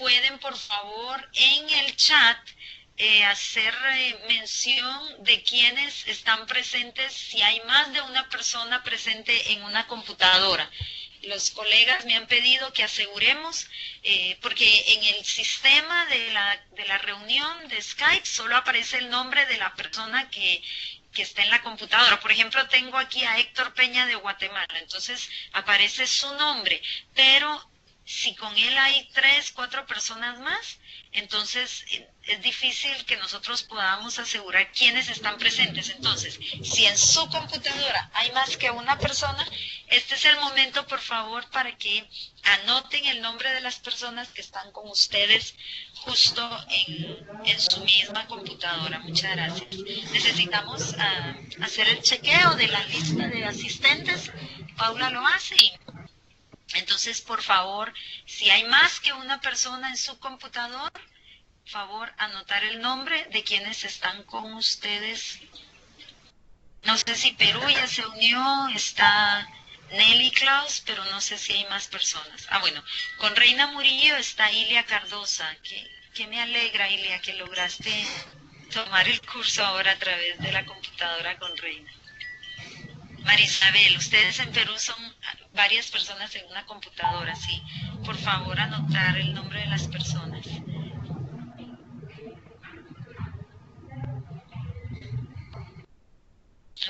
pueden por favor en el chat hacer mención de quienes están presentes, si hay más de una persona presente en una computadora. Los colegas me han pedido que aseguremos, porque en el sistema de la reunión de Skype solo aparece el nombre de la persona que está en la computadora. Por ejemplo, tengo aquí a Héctor Peña de Guatemala, entonces aparece su nombre, pero si con él hay 3, 4 personas más, entonces es difícil que nosotros podamos asegurar quiénes están presentes. Entonces, si en su computadora hay más que una persona, este es el momento, por favor, para que anoten el nombre de las personas que están con ustedes justo en su misma computadora. Muchas gracias. Necesitamos hacer el chequeo de la lista de asistentes. Paula lo hace y entonces, por favor, si hay más que una persona en su computador, por favor, anotar el nombre de quienes están con ustedes. No sé si Perú ya se unió, está Nelly Klaus, pero no sé si hay más personas. Bueno, con Reina Murillo está Ilia Cardosa, que me alegra, Ilia, que lograste tomar el curso ahora a través de la computadora con Reina. Marisabel, ustedes en Perú son varias personas en una computadora, sí. Por favor, anotar el nombre de las personas.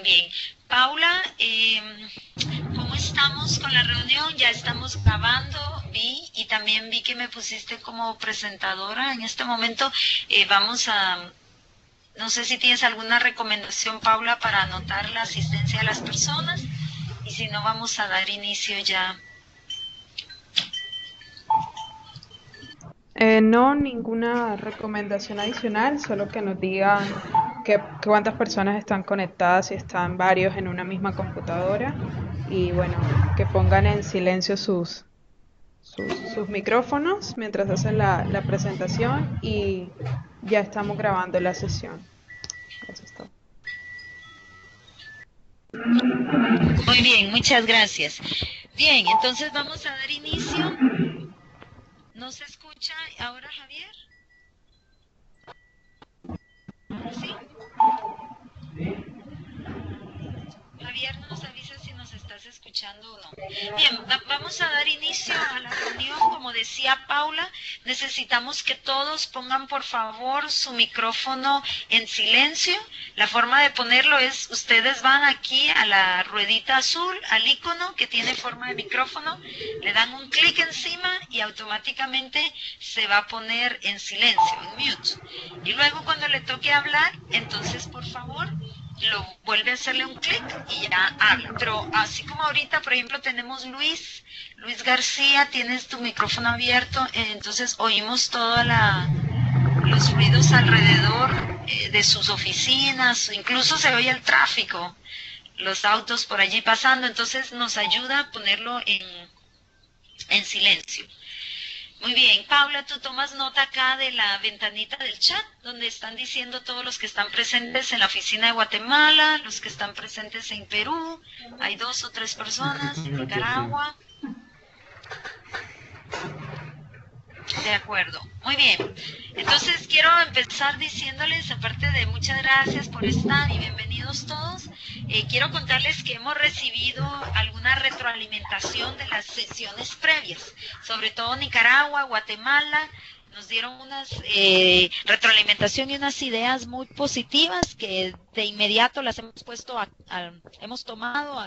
Bien. Paula, ¿cómo estamos con la reunión? Ya estamos grabando, y también vi que me pusiste como presentadora. En este momento vamos a... No sé si tienes alguna recomendación, Paula, para anotar la asistencia de las personas, y si no, vamos a dar inicio ya. No, ninguna recomendación adicional, solo que nos digan cuántas personas están conectadas, si están varios en una misma computadora, y bueno, que pongan en silencio sus micrófonos mientras hacen la presentación, y ya estamos grabando la sesión. Eso es todo. Muy bien, muchas gracias. Bien, entonces vamos a dar inicio. ¿No se escucha ahora, Javier? ¿Ahora sí? Javier, nos avisa si nos estás escuchando o no. Bien, vamos a dar inicio a la reunión. Como decía Paula, necesitamos que todos pongan por favor su micrófono en silencio. La forma de ponerlo es, ustedes van aquí a la ruedita azul, al icono que tiene forma de micrófono, le dan un clic encima y automáticamente se va a poner en silencio, en mute. Y luego cuando le toque hablar, entonces por favor lo vuelve a hacerle un clic y ya habla. Pero así como ahorita, por ejemplo, tenemos Luis García, tienes tu micrófono abierto, entonces oímos todos los ruidos alrededor de sus oficinas, incluso se oye el tráfico, los autos por allí pasando, entonces nos ayuda a ponerlo en silencio. Muy bien, Paula, tú tomas nota acá de la ventanita del chat, donde están diciendo todos los que están presentes en la oficina de Guatemala, los que están presentes en Perú, hay 2 o 3 personas, en Nicaragua. De acuerdo, muy bien. Entonces quiero empezar diciéndoles, aparte de muchas gracias por estar y bienvenidos todos, quiero contarles que hemos recibido alguna retroalimentación de las sesiones previas, sobre todo Nicaragua, Guatemala. Nos dieron unas retroalimentación y unas ideas muy positivas que de inmediato las hemos puesto hemos tomado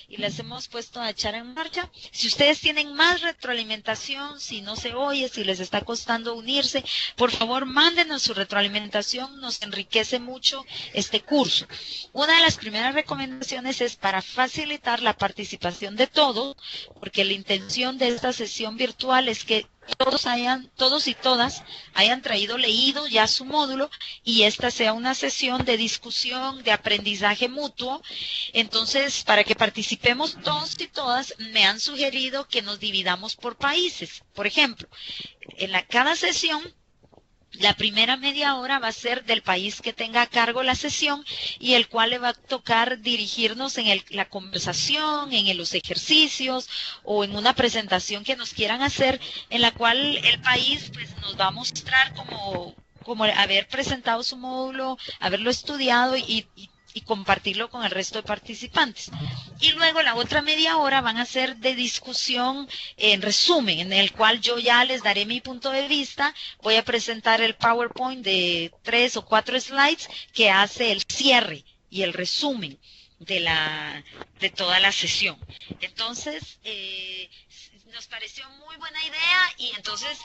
y las hemos puesto a echar en marcha. Si ustedes tienen más retroalimentación, si no se oye, si les está costando unirse, por favor mándenos su retroalimentación, nos enriquece mucho este curso. Una de las primeras recomendaciones es para facilitar la participación de todos, porque la intención de esta sesión virtual es que todos y todas hayan traído leído ya su módulo y esta sea una sesión de discusión, de aprendizaje mutuo. Entonces, para que participemos todos y todas, me han sugerido que nos dividamos por países. Por ejemplo, cada sesión La primera media hora va a ser del país que tenga a cargo la sesión y el cual le va a tocar dirigirnos en la conversación, en los ejercicios o en una presentación que nos quieran hacer, en la cual el país pues nos va a mostrar como haber presentado su módulo, haberlo estudiado y compartirlo con el resto de participantes. Y luego la otra media hora van a ser de discusión en resumen, en el cual yo ya les daré mi punto de vista, voy a presentar el PowerPoint de 3 o 4 slides que hace el cierre y el resumen de toda la sesión. Entonces, nos pareció muy buena idea y entonces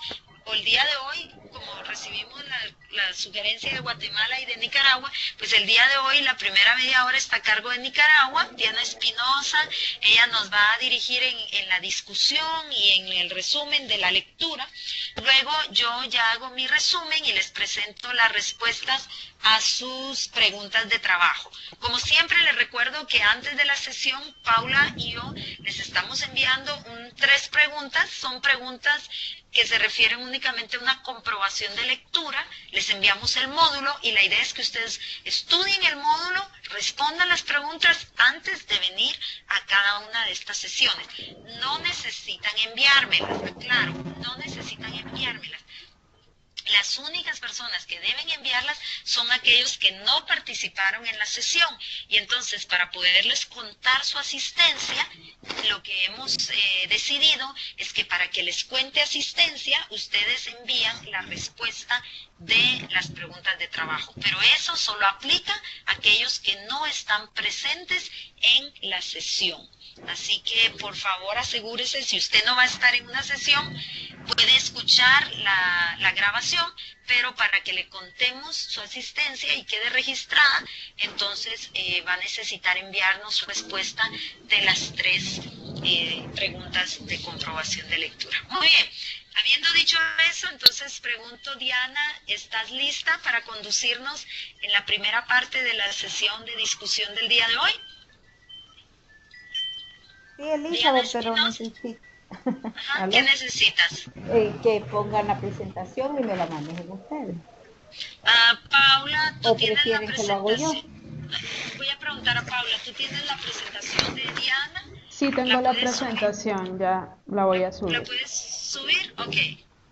el día de hoy, como recibimos la sugerencia de Guatemala y de Nicaragua, pues el día de hoy la primera media hora está a cargo de Nicaragua, Diana Espinosa, ella nos va a dirigir en la discusión y en el resumen de la lectura. Luego yo ya hago mi resumen y les presento las respuestas a sus preguntas de trabajo. Como siempre les recuerdo que antes de la sesión, Paula y yo les estamos enviando 3 preguntas, son preguntas que se refieren únicamente a una comprobación de lectura, les enviamos el módulo y la idea es que ustedes estudien el módulo, respondan las preguntas antes de venir a cada una de estas sesiones. No necesitan enviármelas, aclaro, no necesitan enviármelas. Las únicas personas que deben enviarlas son aquellos que no participaron en la sesión y entonces para poderles contar su asistencia, lo que hemos decidido es que para que les cuente asistencia, ustedes envían la respuesta de las preguntas de trabajo, pero eso solo aplica a aquellos que no están presentes en la sesión. Así que por favor asegúrese, si usted no va a estar en una sesión, puede escuchar la grabación, pero para que le contemos su asistencia y quede registrada, entonces va a necesitar enviarnos su respuesta de las 3 preguntas de comprobación de lectura. Muy bien, habiendo dicho eso, entonces pregunto, Diana, ¿estás lista para conducirnos en la primera parte de la sesión de discusión del día de hoy? Sí, Elizabeth, pero necesito... Ajá, ¿qué necesitas? Que pongan la presentación y me la manden ustedes. Paula, ¿tú ¿O tienes la prefieren que lo hago yo? Voy a preguntar a Paula, ¿tú tienes la presentación de Diana? Sí, tengo la presentación, ya la voy a subir. ¿La puedes subir? Ok,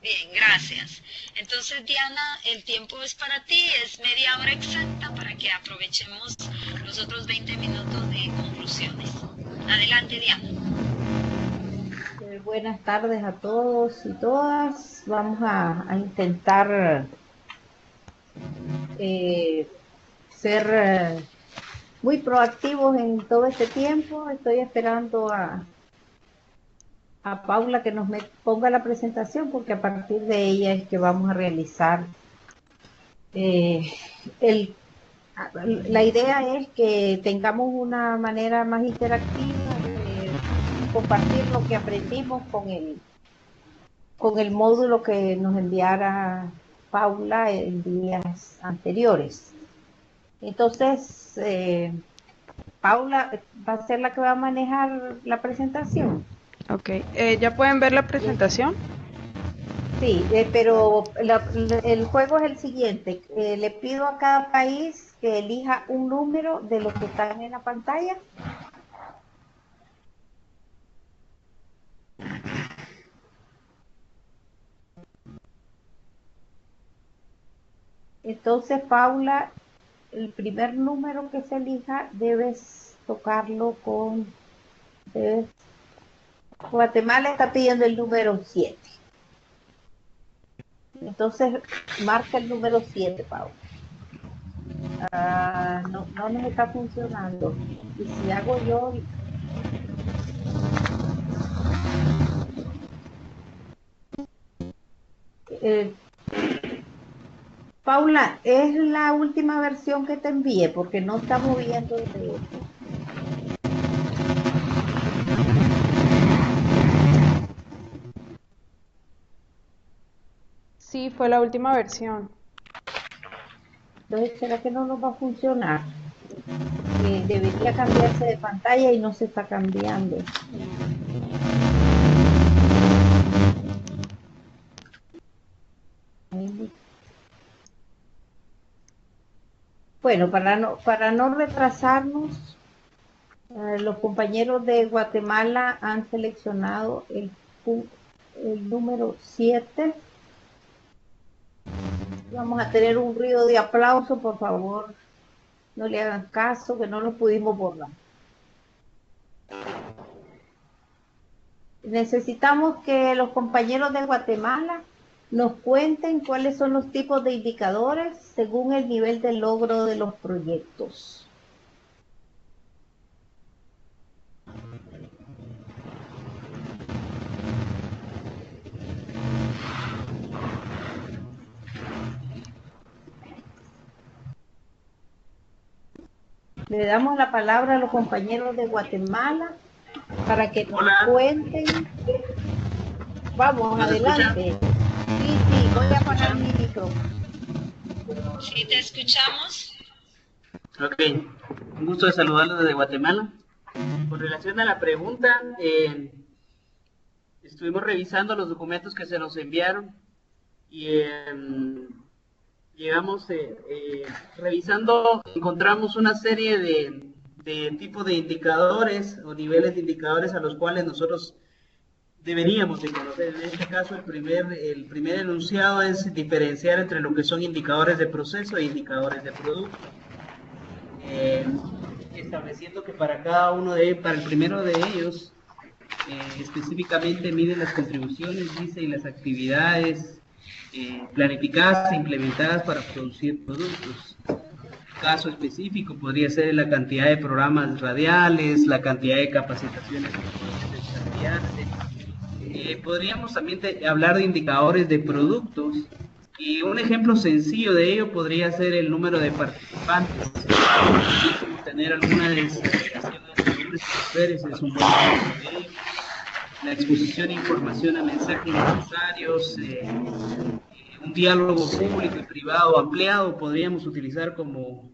bien, gracias. Entonces, Diana, el tiempo es para ti, es media hora exacta para que aprovechemos los otros 20 minutos de conclusiones. Adelante, Diana. Buenas tardes a todos y todas. Vamos a intentar ser muy proactivos en todo este tiempo. Estoy esperando a Paula que nos ponga la presentación, porque a partir de ella es que vamos a realizar la idea es que tengamos una manera más interactiva de compartir lo que aprendimos con el módulo que nos enviara Paula en días anteriores. Entonces, Paula va a ser la que va a manejar la presentación. Ok, ¿ya pueden ver la presentación? Sí, pero el juego es el siguiente. Le pido a cada país que elija un número de los que están en la pantalla. Entonces, Paula, el primer número que se elija debes tocarlo Guatemala está pidiendo el número 7. Entonces, marca el número 7, Paula. No nos está funcionando. Y si hago yo... Paula, es la última versión que te envié, porque no está moviendo de... Sí, fue la última versión. Entonces, ¿será que no nos va a funcionar? Debería cambiarse de pantalla y no se está cambiando. Bueno, para no retrasarnos, los compañeros de Guatemala han seleccionado el número 7. Vamos a tener un ruido de aplauso, por favor, no le hagan caso, que no lo pudimos borrar. Necesitamos que los compañeros de Guatemala nos cuenten cuáles son los tipos de indicadores según el nivel de logro de los proyectos. Le damos la palabra a los compañeros de Guatemala para que nos cuenten. Vamos, adelante. Sí, voy a apagar mi micrófono. Sí, te escuchamos. Ok, un gusto de saludarlos desde Guatemala. Con relación a la pregunta, estuvimos revisando los documentos que se nos enviaron y llegamos, revisando, encontramos una serie de tipos de indicadores o niveles de indicadores a los cuales nosotros deberíamos de conocer. En este caso, el primer enunciado es diferenciar entre lo que son indicadores de proceso e indicadores de producto. Estableciendo que para cada uno para el primero de ellos, específicamente mide las contribuciones, dice, y las actividades planificadas e implementadas para producir productos. Caso específico podría ser la cantidad de programas radiales, la cantidad de capacitaciones que pueden desarrollarse. Podríamos también hablar de indicadores de productos, y un ejemplo sencillo de ello podría ser el número de participantes. Tener alguna desagregación de hombres y mujeres es un buen ejemplo de ello. La exposición e información a mensajes necesarios, un diálogo público y privado ampliado podríamos utilizar como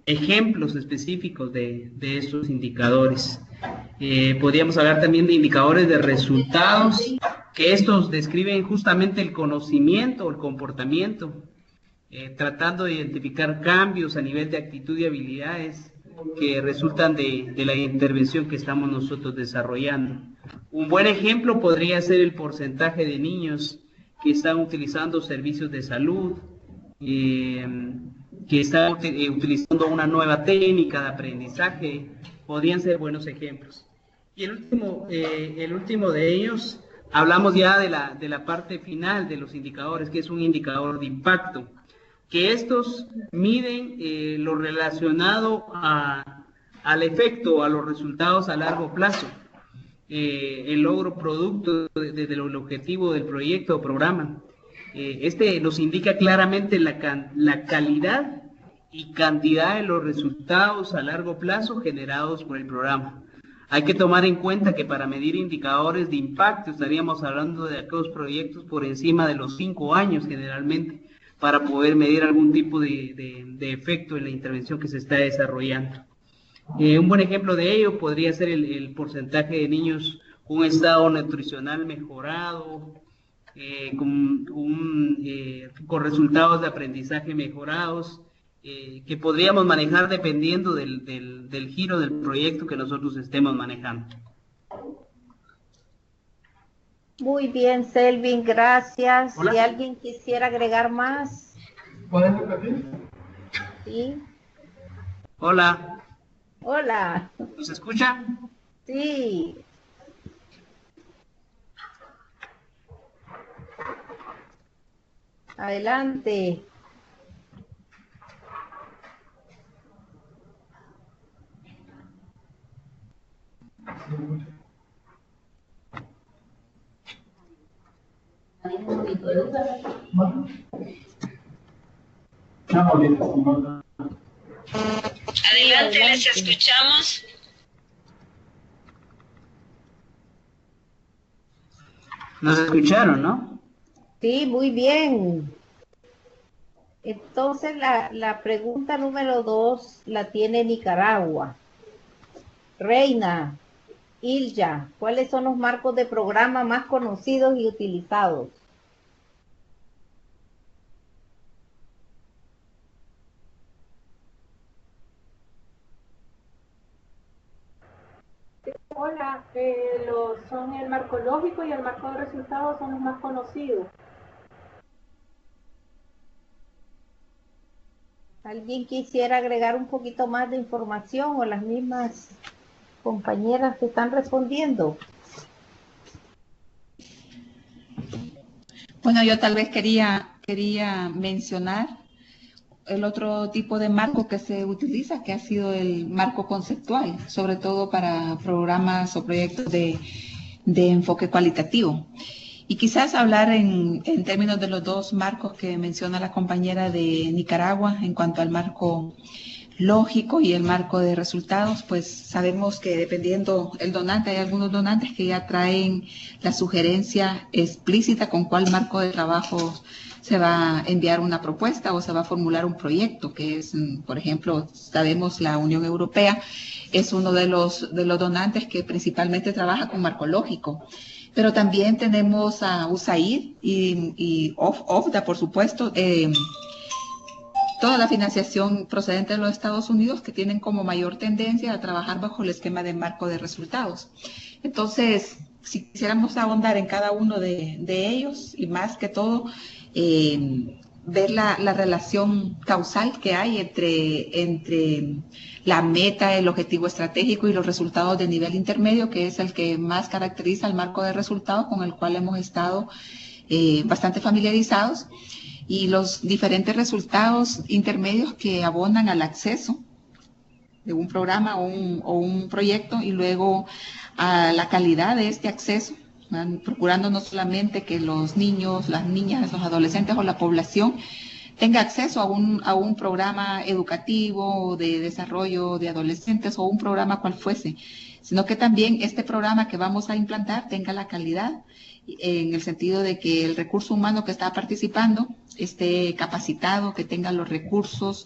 ejemplos específicos de estos indicadores. Podríamos hablar también de indicadores de resultados, que estos describen justamente el conocimiento o el comportamiento, tratando de identificar cambios a nivel de actitud y habilidades que resultan de la intervención que estamos nosotros desarrollando. Un buen ejemplo podría ser el porcentaje de niños que están utilizando servicios de salud, que están utilizando una nueva técnica de aprendizaje. Podrían ser buenos ejemplos. Y el último de ellos, hablamos ya de la parte final de los indicadores, que es un indicador de impacto, que estos miden lo relacionado al efecto, a los resultados a largo plazo, el logro producto del objetivo del proyecto o programa. Este nos indica claramente la calidad y cantidad de los resultados a largo plazo generados por el programa. Hay que tomar en cuenta que para medir indicadores de impacto estaríamos hablando de aquellos proyectos por encima de los 5 años generalmente, para poder medir algún tipo de efecto en la intervención que se está desarrollando. Un buen ejemplo de ello podría ser el porcentaje de niños con un estado nutricional mejorado, con resultados de aprendizaje mejorados, que podríamos manejar dependiendo del giro del proyecto que nosotros estemos manejando. Muy bien, Selvin, gracias. Hola. Si alguien quisiera agregar más. ¿Pueden repetir? Sí. Hola. Hola. ¿Nos escucha? Sí. Adelante. Adelante, les escuchamos. Nos escucharon, ¿no? Sí, muy bien. Entonces la pregunta número 2 la tiene Nicaragua. Reina, Ilja, ¿cuáles son los marcos de programa más conocidos y utilizados? el marco lógico y el marco de resultados son los más conocidos. ¿Alguien quisiera agregar un poquito más de información o las mismas compañeras que están respondiendo? Bueno, yo tal vez quería mencionar el otro tipo de marco que se utiliza, que ha sido el marco conceptual, sobre todo para programas o proyectos de enfoque cualitativo. Y quizás hablar en términos de los dos marcos que menciona la compañera de Nicaragua en cuanto al marco lógico y el marco de resultados, pues sabemos que dependiendo el donante, hay algunos donantes que ya traen la sugerencia explícita con cuál marco de trabajo se va a enviar una propuesta o se va a formular un proyecto, que es, por ejemplo, sabemos la Unión Europea es uno de los donantes que principalmente trabaja con marco lógico. Pero también tenemos a USAID y OFDA, por supuesto, toda la financiación procedente de los Estados Unidos que tienen como mayor tendencia a trabajar bajo el esquema de marco de resultados. Entonces, si quisiéramos ahondar en cada uno de ellos y más que todo, ver la relación causal que hay entre la meta, el objetivo estratégico y los resultados de nivel intermedio, que es el que más caracteriza el marco de resultados con el cual hemos estado bastante familiarizados, y los diferentes resultados intermedios que abonan al acceso de un programa o un proyecto y luego a la calidad de este acceso, procurando no solamente que los niños, las niñas, los adolescentes o la población tenga acceso a un programa educativo de desarrollo de adolescentes o un programa cual fuese, sino que también este programa que vamos a implantar tenga la calidad en el sentido de que el recurso humano que está participando esté capacitado, que tenga los recursos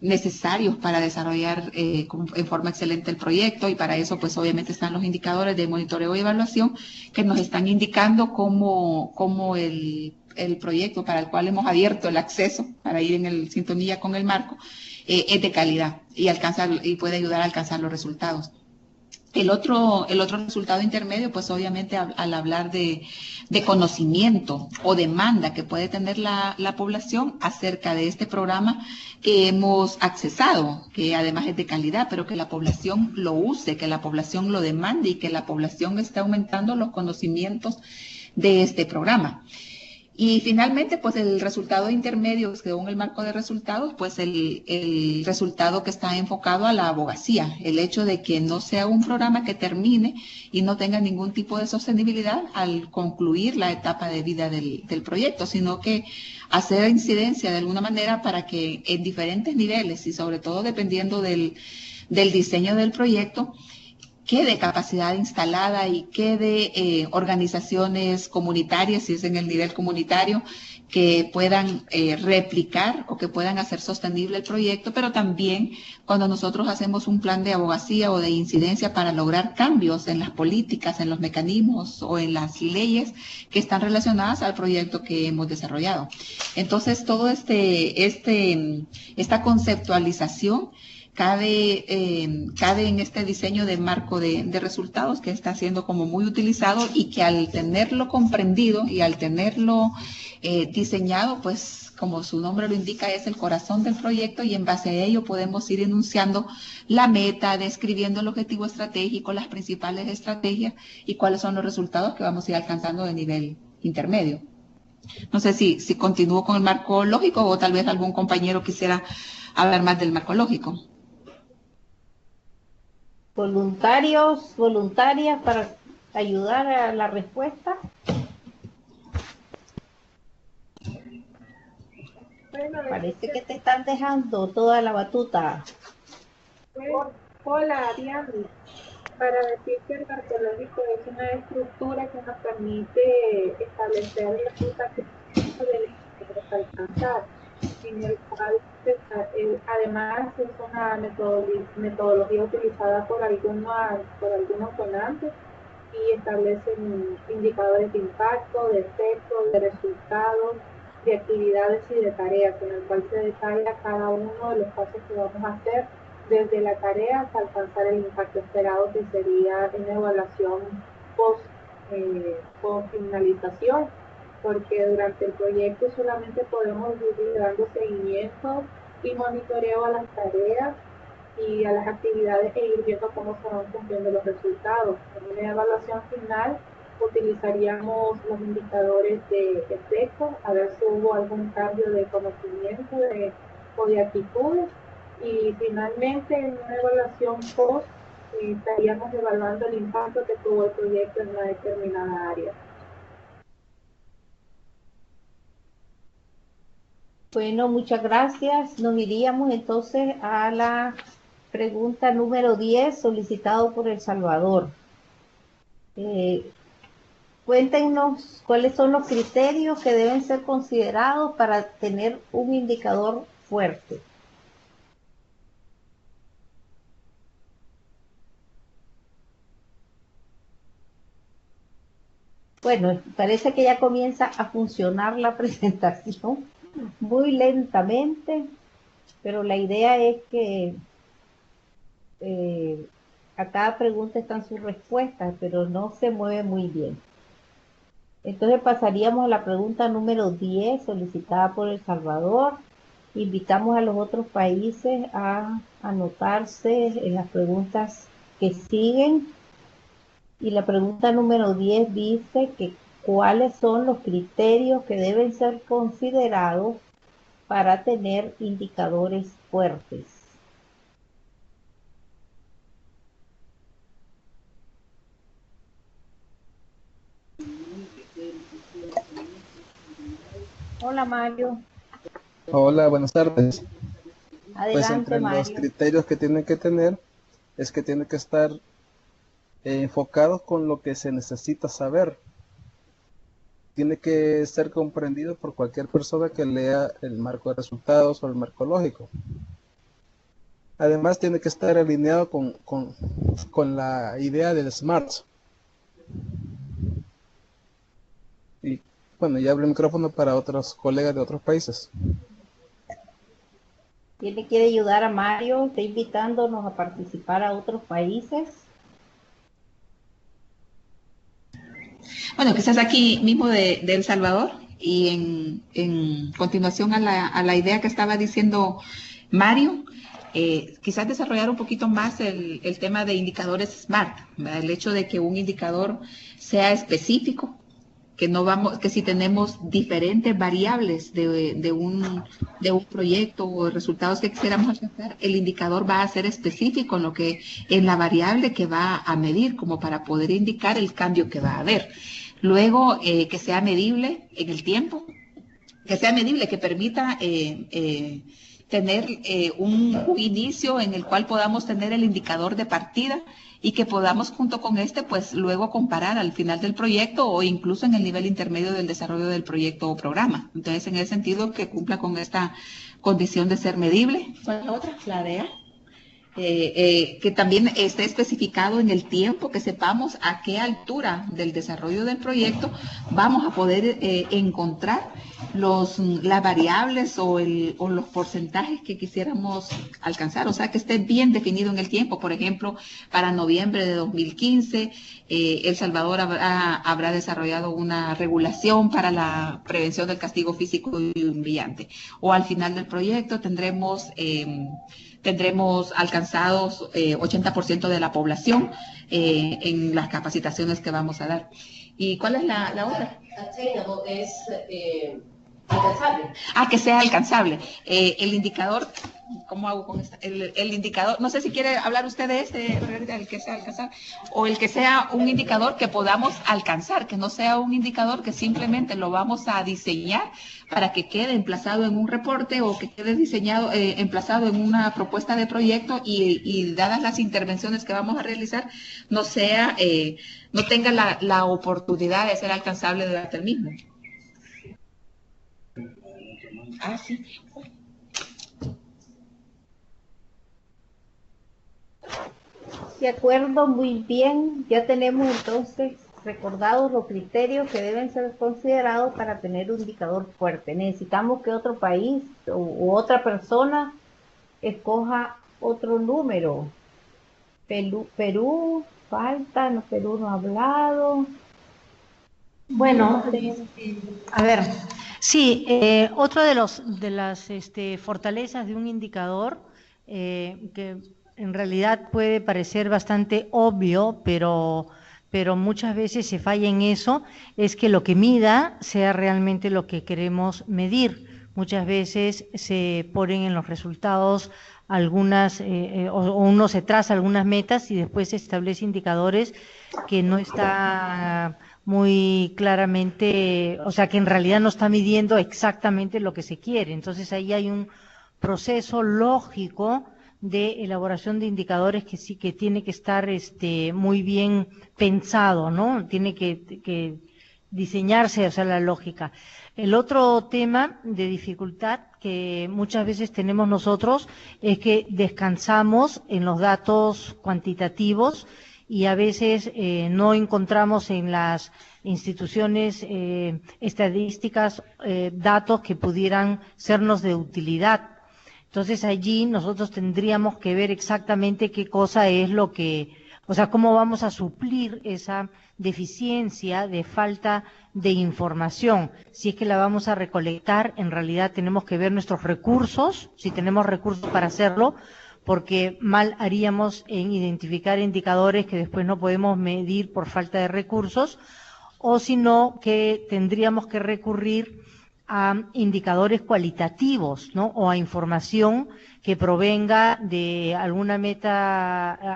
necesarios para desarrollar en forma excelente el proyecto, y para eso pues obviamente están los indicadores de monitoreo y evaluación que nos están indicando cómo el proyecto para el cual hemos abierto el acceso para ir en sintonía con el marco es de calidad y puede ayudar a alcanzar los resultados. El otro resultado intermedio, pues obviamente al hablar de conocimiento o demanda que puede tener la población acerca de este programa que hemos accesado, que además es de calidad, pero que la población lo use, que la población lo demande y que la población esté aumentando los conocimientos de este programa. Y finalmente, pues el resultado intermedio, según el marco de resultados, pues el resultado que está enfocado a la abogacía, el hecho de que no sea un programa que termine y no tenga ningún tipo de sostenibilidad al concluir la etapa de vida del proyecto, sino que hacer incidencia de alguna manera para que en diferentes niveles y sobre todo dependiendo del diseño del proyecto, quede capacidad instalada y quede organizaciones comunitarias, si es en el nivel comunitario, que puedan replicar o que puedan hacer sostenible el proyecto, pero también cuando nosotros hacemos un plan de abogacía o de incidencia para lograr cambios en las políticas, en los mecanismos o en las leyes que están relacionadas al proyecto que hemos desarrollado. Entonces, todo esta conceptualización cabe en este diseño de marco de resultados que está siendo como muy utilizado y que al tenerlo comprendido y al tenerlo diseñado, pues como su nombre lo indica, es el corazón del proyecto y en base a ello podemos ir enunciando la meta, describiendo el objetivo estratégico, las principales estrategias y cuáles son los resultados que vamos a ir alcanzando de nivel intermedio. No sé si continúo con el marco lógico o tal vez algún compañero quisiera hablar más del marco lógico. Voluntarios, voluntarias para ayudar a la respuesta. Parece que te están dejando toda la batuta. Hola, Ariadne. Para decir que el marco lógico es una estructura que nos permite establecer las rutas que queremos alcanzar, en el cual además es una metodología utilizada por algunos donantes y establecen indicadores de impacto, de efecto, de resultados, de actividades y de tareas, en el cual se detalla cada uno de los pasos que vamos a hacer desde la tarea hasta alcanzar el impacto esperado, que sería una evaluación post, post finalización, porque durante el proyecto solamente podemos ir dando seguimiento y monitoreo a las tareas y a las actividades e ir viendo cómo se van cumpliendo los resultados. En la evaluación final utilizaríamos los indicadores de efectos, a ver si hubo algún cambio de conocimiento o de actitudes, y finalmente en una evaluación post estaríamos evaluando el impacto que tuvo el proyecto en una determinada área. Bueno, muchas gracias. Nos iríamos entonces a la pregunta número 10, solicitado por El Salvador. Cuéntenos cuáles son los criterios que deben ser considerados para tener un indicador fuerte. Bueno, parece que ya comienza a funcionar la presentación muy lentamente, pero la idea es que a cada pregunta están sus respuestas, pero no se mueve muy bien. Entonces pasaríamos a la pregunta número 10, solicitada por El Salvador. Invitamos a los otros países a anotarse en las preguntas que siguen. Y la pregunta número 10 dice que cuáles son los criterios que deben ser considerados para tener indicadores fuertes. Hola, Mario. Hola, buenas tardes. Pues Adelante, entre los Mario. criterios que tienen que tener es que tiene que estar enfocados con lo que se necesita saber. Tiene que ser comprendido por cualquier persona que lea el marco de resultados o el marco lógico. Además, tiene que estar alineado con la idea del SMART. Y bueno, ya abro el micrófono para otros colegas de otros países. ¿Quién le quiere ayudar a Mario? Está invitándonos a participar a otros países. Bueno, quizás aquí mismo de El Salvador y en continuación a la idea que estaba diciendo Mario, quizás desarrollar un poquito más el tema de indicadores SMART, ¿verdad? El hecho de que un indicador sea específico, que si tenemos diferentes variables de un proyecto o resultados que quisiéramos alcanzar, el indicador va a ser específico en la variable que va a medir, como para poder indicar el cambio que va a haber. Luego, que sea medible en el tiempo, que sea medible, que permita tener un inicio en el cual podamos tener el indicador de partida y que podamos junto con pues luego comparar al final del proyecto o incluso en el nivel intermedio del desarrollo del proyecto o programa. Entonces, en ese sentido, que cumpla con esta condición de ser medible. ¿Cuál es la otra? La DEA. Que también esté especificado en el tiempo, que sepamos a qué altura del desarrollo del proyecto vamos a poder encontrar las variables o los porcentajes que quisiéramos alcanzar, o sea, que esté bien definido en el tiempo. Por ejemplo, para noviembre de 2015, El Salvador habrá desarrollado una regulación para la prevención del castigo físico y humillante, o al final del proyecto tendremos alcanzados 80% de la población en las capacitaciones que vamos a dar. ¿Y cuál es la otra? Attainable es alcanzable. Que sea alcanzable. El indicador, ¿cómo hago con esta? El indicador, no sé si quiere hablar usted de el que sea alcanzable, o el que sea un indicador que podamos alcanzar, que no sea un indicador que simplemente lo vamos a diseñar para que quede emplazado en un reporte o que quede diseñado, emplazado en una propuesta de proyecto y dadas las intervenciones que vamos a realizar, no tenga la oportunidad de ser alcanzable durante el mismo. Sí. De acuerdo, muy bien. Ya tenemos entonces recordados los criterios que deben ser considerados para tener un indicador fuerte. Necesitamos que otro país u otra persona escoja otro número. Perú falta? No, Perú no ha hablado. Bueno, Bueno, a ver, sí, otro de las fortalezas de un indicador que en realidad puede parecer bastante obvio, pero muchas veces se falla en eso, es que lo que mida sea realmente lo que queremos medir. Muchas veces se ponen en los resultados algunas, o uno se traza algunas metas y después se establece indicadores que no está muy claramente, o sea, que en realidad no está midiendo exactamente lo que se quiere. Entonces ahí hay un proceso lógico de elaboración de indicadores que sí que tiene que estar muy bien pensado, ¿no? Tiene que diseñarse, o sea, la lógica. El otro tema de dificultad que muchas veces tenemos nosotros es que descansamos en los datos cuantitativos y a veces no encontramos en las instituciones estadísticas datos que pudieran sernos de utilidad. Entonces allí nosotros tendríamos que ver exactamente qué cosa es lo que, o sea, cómo vamos a suplir esa deficiencia de falta de información. Si es que la vamos a recolectar, en realidad tenemos que ver nuestros recursos, si tenemos recursos para hacerlo, porque mal haríamos en identificar indicadores que después no podemos medir por falta de recursos, o si no, que tendríamos que recurrir a indicadores cualitativos, ¿no? O a información que provenga de alguna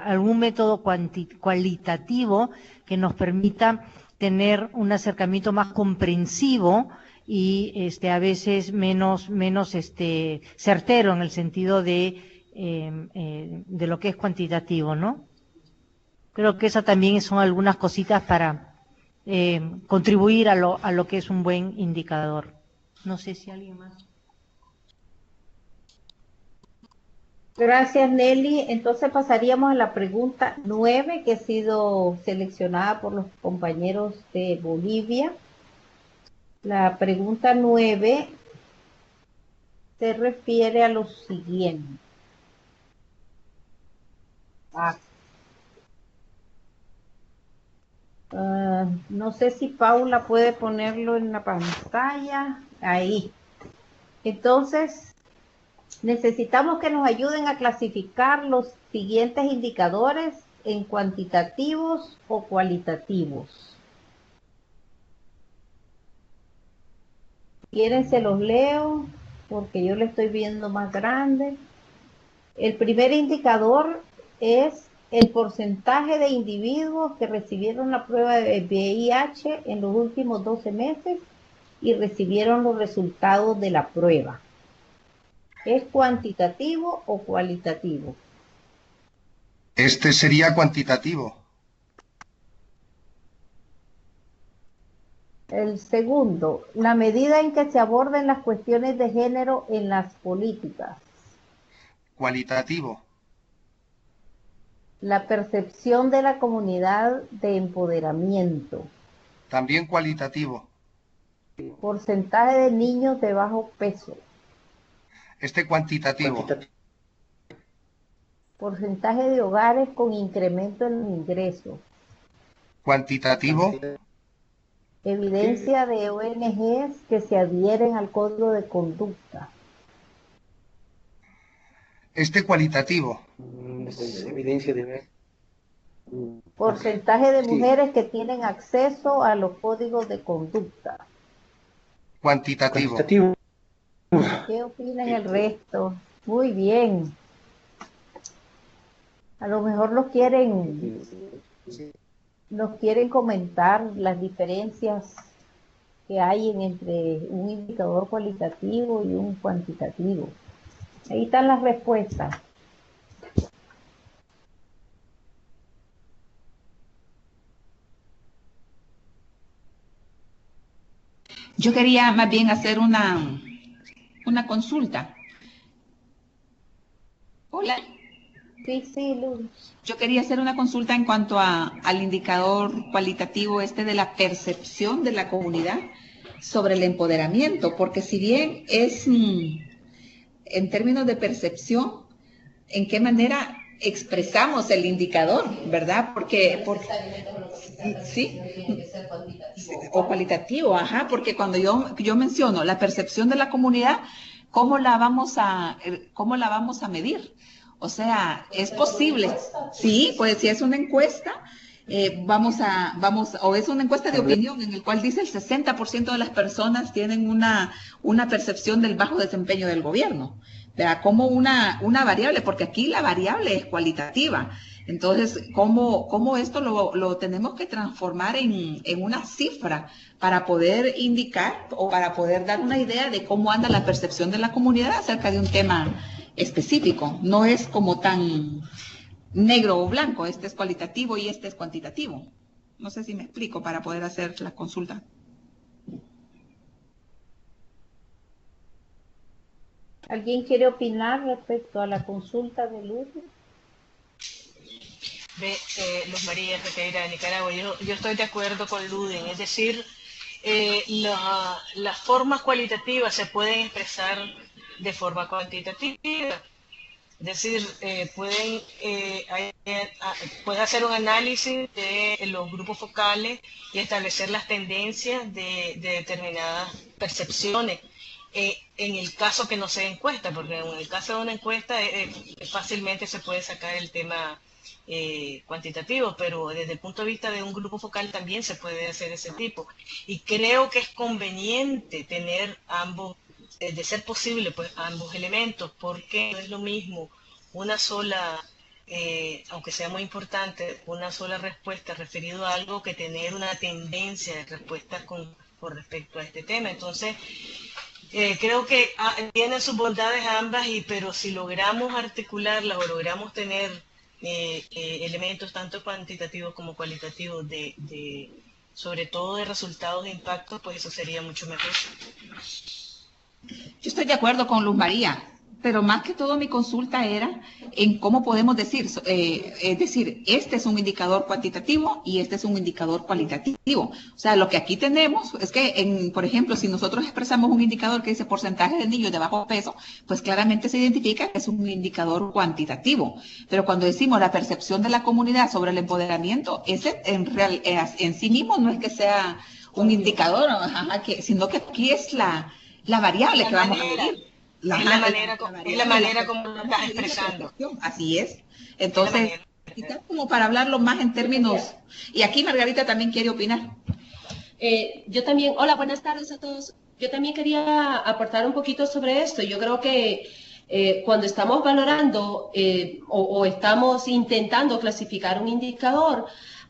algún método cualitativo que nos permita tener un acercamiento más comprensivo y a veces menos certero en el sentido de lo que es cuantitativo, ¿no? Creo que esas también son algunas cositas para contribuir a lo que es un buen indicador. No sé si alguien más. gracias Nelly. Entonces pasaríamos a la pregunta 9 que ha sido seleccionada por los compañeros de Bolivia. La pregunta 9 se refiere a lo siguiente. No sé si Paula puede ponerlo en la pantalla. Ahí. Entonces, necesitamos que nos ayuden a clasificar los siguientes indicadores en cuantitativos o cualitativos. ¿Quieren se los leo? Porque yo le estoy viendo más grande. El primer indicador es el porcentaje de individuos que recibieron la prueba de VIH en los últimos 12 meses y recibieron los resultados de la prueba. ¿Es cuantitativo o cualitativo? Este sería cuantitativo. El segundo, la medida en que se aborden las cuestiones de género en las políticas. Cualitativo. La percepción de la comunidad de empoderamiento. También cualitativo. Porcentaje de niños de bajo peso. Este cuantitativo. Porcentaje de hogares con incremento en los ingresos. Cuantitativo. Evidencia de ONGs que se adhieren al código de conducta. Este cualitativo. Evidencia de ver. Porcentaje de mujeres que tienen acceso a los códigos de conducta. Cuantitativo. ¿Qué opinan el resto? Muy bien. A lo mejor nos quieren comentar las diferencias que hay entre un indicador cualitativo y un cuantitativo. Ahí están las respuestas. Yo quería más bien hacer una consulta. Hola. Sí, Luz. Yo quería hacer una consulta en cuanto al indicador cualitativo de la percepción de la comunidad sobre el empoderamiento, porque si bien es en términos de percepción, ¿en qué manera expresamos el indicador, ¿verdad? Porque sí, o cualitativo, ajá, porque cuando yo menciono la percepción de la comunidad, ¿cómo la vamos a medir? O sea, es posible, sí, pues si es una encuesta, o es una encuesta de opinión en el cual dice el 60% de las personas tienen una percepción del bajo desempeño del gobierno, ¿verdad? Como una variable, porque aquí la variable es cualitativa. Entonces, ¿cómo esto lo tenemos que transformar en una cifra para poder indicar o para poder dar una idea de cómo anda la percepción de la comunidad acerca de un tema específico? No es como tan negro o blanco, este es cualitativo y este es cuantitativo. No sé si me explico para poder hacer la consulta. ¿Alguien quiere opinar respecto a la consulta de Luz? Luz María Requeira de Nicaragua. Yo estoy de acuerdo con Luden, es decir, las formas cualitativas se pueden expresar de forma cuantitativa. Es decir, pueden hacer un análisis de los grupos focales y establecer las tendencias de determinadas percepciones. En el caso que no sea encuesta, porque en el caso de una encuesta fácilmente se puede sacar el tema cuantitativo, pero desde el punto de vista de un grupo focal también se puede hacer ese tipo. Y creo que es conveniente tener ambos, de ser posible, pues ambos elementos, porque no es lo mismo una sola, aunque sea muy importante, una sola respuesta referido a algo que tener una tendencia de respuesta con respecto a este tema. Entonces, creo que tienen sus bondades ambas, pero si logramos articularlas o logramos tener elementos tanto cuantitativos como cualitativos sobre todo de resultados de impacto, pues eso sería mucho mejor. Yo estoy de acuerdo con Luz María, pero más que todo mi consulta era en cómo podemos decir, es decir, este es un indicador cuantitativo y este es un indicador cualitativo. O sea, lo que aquí tenemos es que, por ejemplo, si nosotros expresamos un indicador que dice porcentaje de niños de bajo peso, pues claramente se identifica que es un indicador cuantitativo. Pero cuando decimos la percepción de la comunidad sobre el empoderamiento, ese en sí mismo no es que sea un indicador, sino que aquí es la variable que vamos a medir. Es la manera como lo estás expresando. Así es. Entonces, quizás como para hablarlo más en términos... Y aquí Margarita también quiere opinar. Yo también, hola, buenas tardes a todos. Yo también quería aportar un poquito sobre esto. Yo creo que cuando estamos valorando o estamos intentando clasificar un indicador,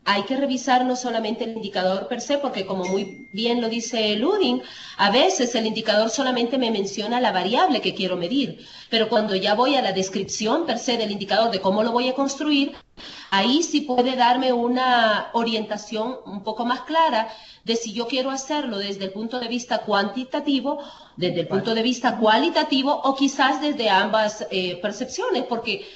hay que revisar no solamente el indicador per se, porque como muy bien lo dice Luding, a veces el indicador solamente me menciona la variable que quiero medir, pero cuando ya voy a la descripción per se del indicador de cómo lo voy a construir, ahí sí puede darme una orientación un poco más clara de si yo quiero hacerlo desde el punto de vista cuantitativo, desde el punto de vista cualitativo o quizás desde ambas percepciones, porque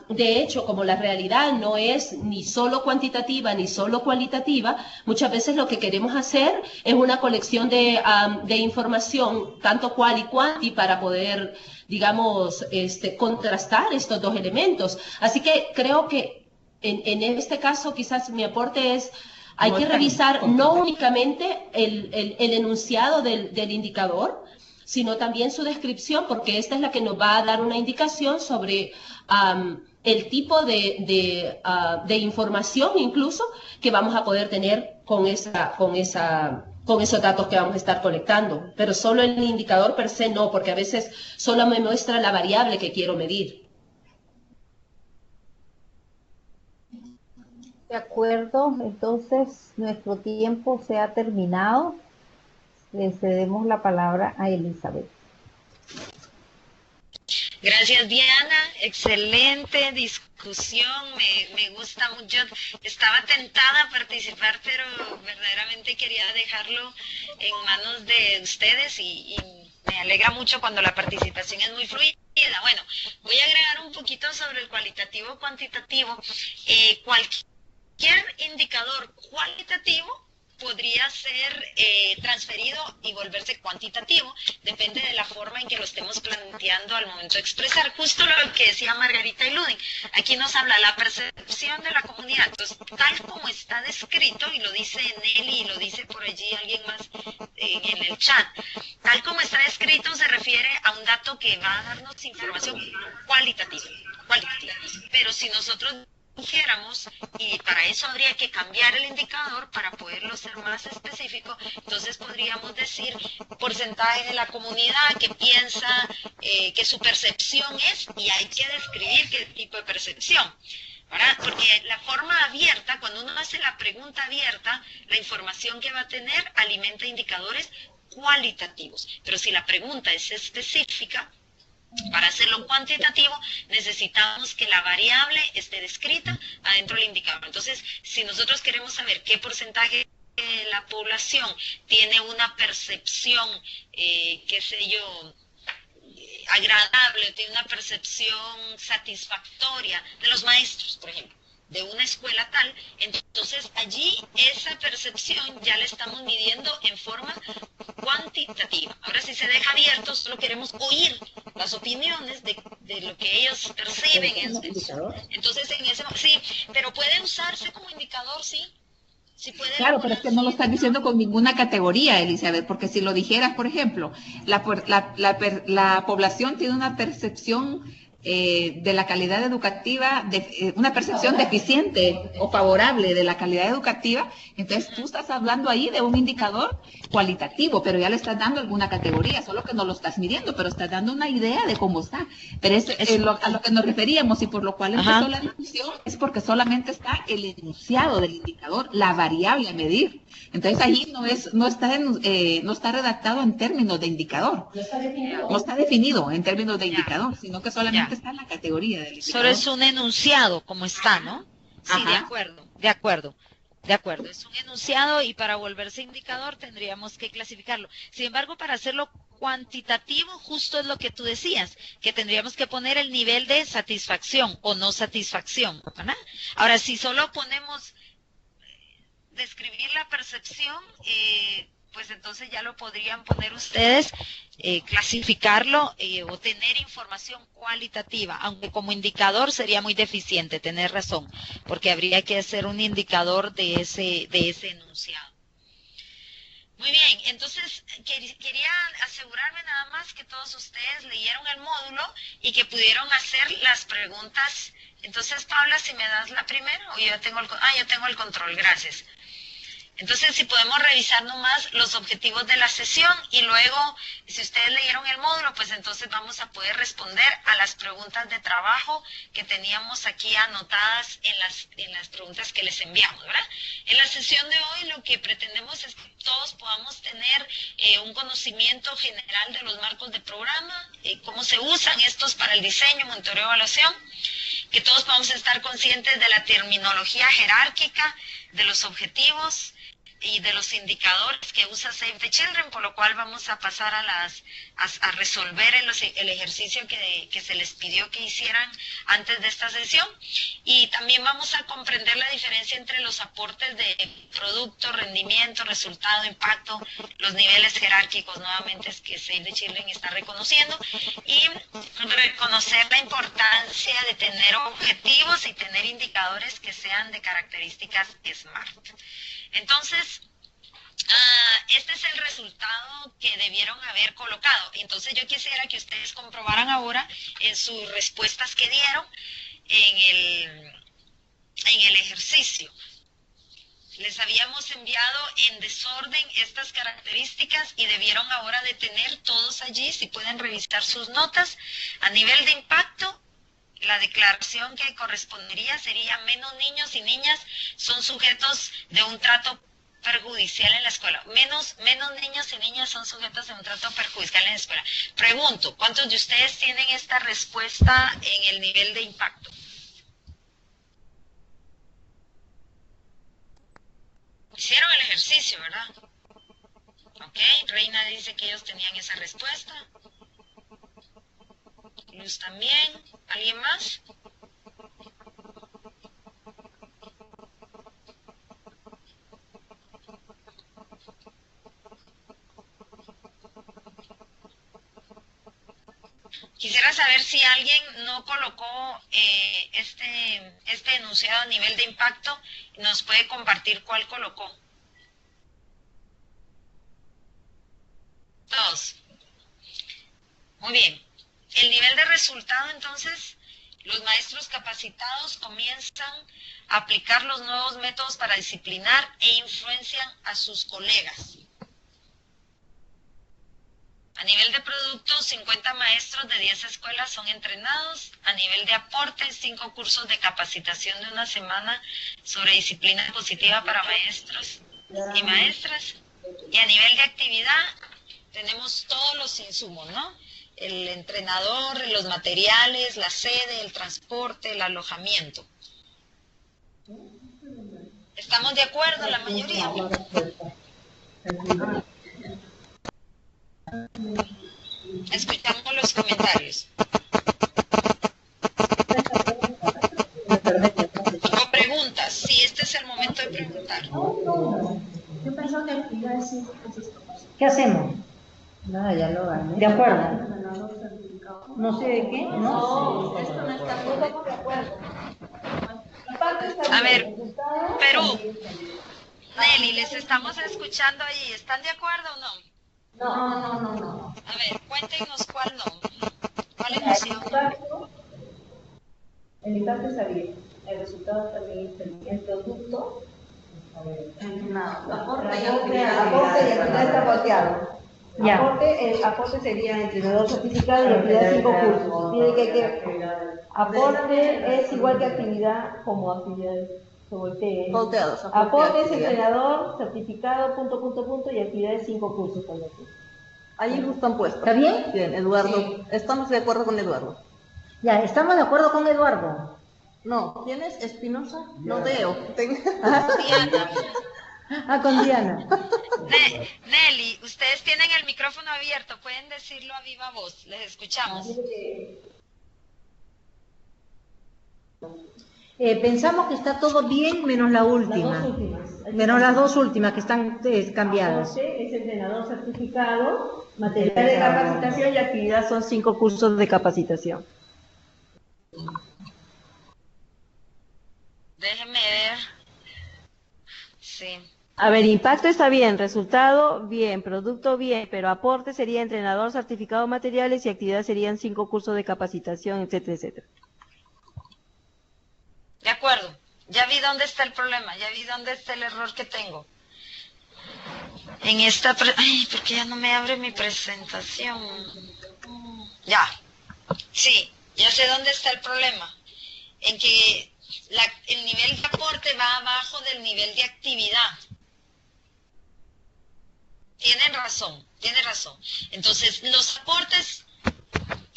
de hecho, como la realidad no es ni solo cuantitativa ni solo cualitativa, muchas veces lo que queremos hacer es una colección de información, tanto cual y cuanti, para poder, digamos, contrastar estos dos elementos. Así que creo que en este caso quizás mi aporte es, hay que revisar no únicamente el enunciado del indicador, sino también su descripción, porque esta es la que nos va a dar una indicación sobre el tipo de información incluso que vamos a poder tener con esos datos que vamos a estar colectando. Pero solo el indicador per se no, porque a veces solo me muestra la variable que quiero medir. De acuerdo, entonces nuestro tiempo se ha terminado. Le cedemos la palabra a Elizabeth. Gracias, Diana. Excelente discusión. Me gusta mucho. Estaba tentada a participar, pero verdaderamente quería dejarlo en manos de ustedes y me alegra mucho cuando la participación es muy fluida. Bueno, voy a agregar un poquito sobre el cualitativo cuantitativo. Cualquier indicador cualitativo podría podría ser transferido y volverse cuantitativo, depende de la forma en que lo estemos planteando al momento de expresar. Justo lo que decía Margarita y Ludin, aquí nos habla la percepción de la comunidad. Entonces, tal como está descrito, y lo dice Nelly y lo dice por allí alguien más en el chat, tal como está descrito se refiere a un dato que va a darnos información cualitativa. Pero si nosotros dijéramos, y para eso habría que cambiar el indicador para poderlo ser más específico, entonces podríamos decir porcentaje de la comunidad que piensa que su percepción es, y hay que describir qué tipo de percepción, ¿verdad? Porque la forma abierta, cuando uno hace la pregunta abierta, la información que va a tener alimenta indicadores cualitativos, pero si la pregunta es específica, para hacerlo cuantitativo, necesitamos que la variable esté descrita adentro del indicador. Entonces, si nosotros queremos saber qué porcentaje de la población tiene una percepción, qué sé yo, agradable, tiene una percepción satisfactoria de los maestros, por ejemplo, de una escuela tal, entonces allí esa percepción ya la estamos midiendo en forma cuantitativa. Ahora, si se deja abierto, solo queremos oír las opiniones de lo que ellos perciben. Entonces, en ese, sí, pero puede usarse como indicador, sí. Sí puede. Claro, pero es que no lo están diciendo con ninguna categoría, Elizabeth, porque si lo dijeras, por ejemplo, la población tiene una percepción de la calidad educativa, una percepción deficiente o favorable de la calidad educativa, entonces tú estás hablando ahí de un indicador cualitativo, pero ya le estás dando alguna categoría, solo que no lo estás midiendo, pero estás dando una idea de cómo está. Pero a lo que nos referíamos y por lo cual empezó la discusión es porque solamente está el enunciado del indicador, la variable a medir. Entonces ahí no está redactado en términos de indicador. No está definido en términos de indicador, sino que solamente está en la categoría del indicador. Solo es un enunciado como está, ¿no? Sí, de acuerdo. Es un enunciado y para volverse indicador tendríamos que clasificarlo. Sin embargo, para hacerlo cuantitativo, justo es lo que tú decías, que tendríamos que poner el nivel de satisfacción o no satisfacción, ¿verdad? Ahora, si solo ponemos describir la percepción, pues entonces ya lo podrían poner ustedes, clasificarlo o tener información cualitativa, aunque como indicador sería muy deficiente, tener razón, porque habría que hacer un indicador de ese enunciado. Muy bien, entonces quería asegurarme nada más que todos ustedes leyeron el módulo y que pudieron hacer las preguntas. Entonces, Paula, si me das la primera, o yo tengo el control, gracias. Entonces, si podemos revisar nomás los objetivos de la sesión y luego, si ustedes leyeron el módulo, pues entonces vamos a poder responder a las preguntas de trabajo que teníamos aquí anotadas en las preguntas que les enviamos, ¿verdad? En la sesión de hoy lo que pretendemos es que todos podamos tener un conocimiento general de los marcos de programa, cómo se usan estos para el diseño, monitoreo y evaluación, que todos podamos estar conscientes de la terminología jerárquica, de los objetivos y de los indicadores que usa Save the Children, por lo cual vamos a pasar a resolver el ejercicio que se les pidió que hicieran antes de esta sesión, y también vamos a comprender la diferencia entre los aportes de producto, rendimiento, resultado, impacto, los niveles jerárquicos nuevamente es que Save the Children está reconociendo, y reconocer la importancia de tener objetivos y tener indicadores que sean de características SMART. Entonces, este es el resultado que debieron haber colocado. Entonces yo quisiera que ustedes comprobaran ahora en sus respuestas que dieron en el ejercicio. Les habíamos enviado en desorden estas características y debieron ahora de tener todos allí, si pueden revisar sus notas, a nivel de impacto. La declaración que correspondería sería: menos niños y niñas son sujetos de un trato perjudicial en la escuela. Menos niños y niñas son sujetos de un trato perjudicial en la escuela. Pregunto, ¿cuántos de ustedes tienen esta respuesta en el nivel de impacto? Hicieron el ejercicio, ¿verdad? Ok, Reina dice que ellos tenían esa respuesta. Luz también. ¿Alguien más? Quisiera saber si alguien no colocó este enunciado a nivel de impacto, nos puede compartir cuál colocó. Todos. Muy bien. El nivel de resultado, entonces, los maestros capacitados comienzan a aplicar los nuevos métodos para disciplinar e influencian a sus colegas. A nivel de producto, 50 maestros de 10 escuelas son entrenados. A nivel de aporte, 5 cursos de capacitación de una semana sobre disciplina positiva para maestros y maestras. Y a nivel de actividad, tenemos todos los insumos, ¿no? El entrenador, los materiales, la sede, el transporte, el alojamiento. ¿Estamos de acuerdo la mayoría? Escuchamos los comentarios. O preguntas, sí, este es el momento de preguntar. ¿Qué hacemos? No, ya lo gané. ¿De acuerdo? No sé de qué, ¿no? Esto no está todo de acuerdo. A ver, Perú, Nelly, les estamos escuchando ahí. ¿Están de acuerdo o no? No. A ver, cuéntenos cuál no. ¿Cuál emoción? El impacto está bien. El resultado también está bien. El producto. Aporte y actividad está volteado. Ya. El aporte sería entrenador certificado y actividad 5 cursos. Tiene que aporte es igual que actividad como actividad. Se voltee. Volteados. Aporte es entrenador certificado, punto, y actividades 5 cursos. Ahí justo han puesto. ¿Está bien? Bien, Eduardo. Sí. Estamos de acuerdo con Eduardo. Ya, estamos de acuerdo con Eduardo. No, ¿quién es? ¿Espinosa? No veo. Diana. Ah, con Diana. Nelly, ustedes tienen el micrófono abierto, pueden decirlo a viva voz, les escuchamos. Pensamos que está todo bien menos la última. Menos las dos últimas que están cambiadas. Aporte es entrenador certificado, material de capacitación y actividad son 5 cursos de capacitación. Déjenme ver. Sí. A ver, impacto está bien, resultado bien, producto bien, pero aporte sería entrenador certificado materiales y actividad serían 5 cursos de capacitación, etcétera, etcétera. De acuerdo, ya vi dónde está el problema, ya vi dónde está el error que tengo. En esta... Ay, ¿por qué ya no me abre mi presentación? Ya, sí, ya sé dónde está el problema. En que el nivel de aporte va abajo del nivel de actividad. Tienen razón, tiene razón. Entonces, los aportes...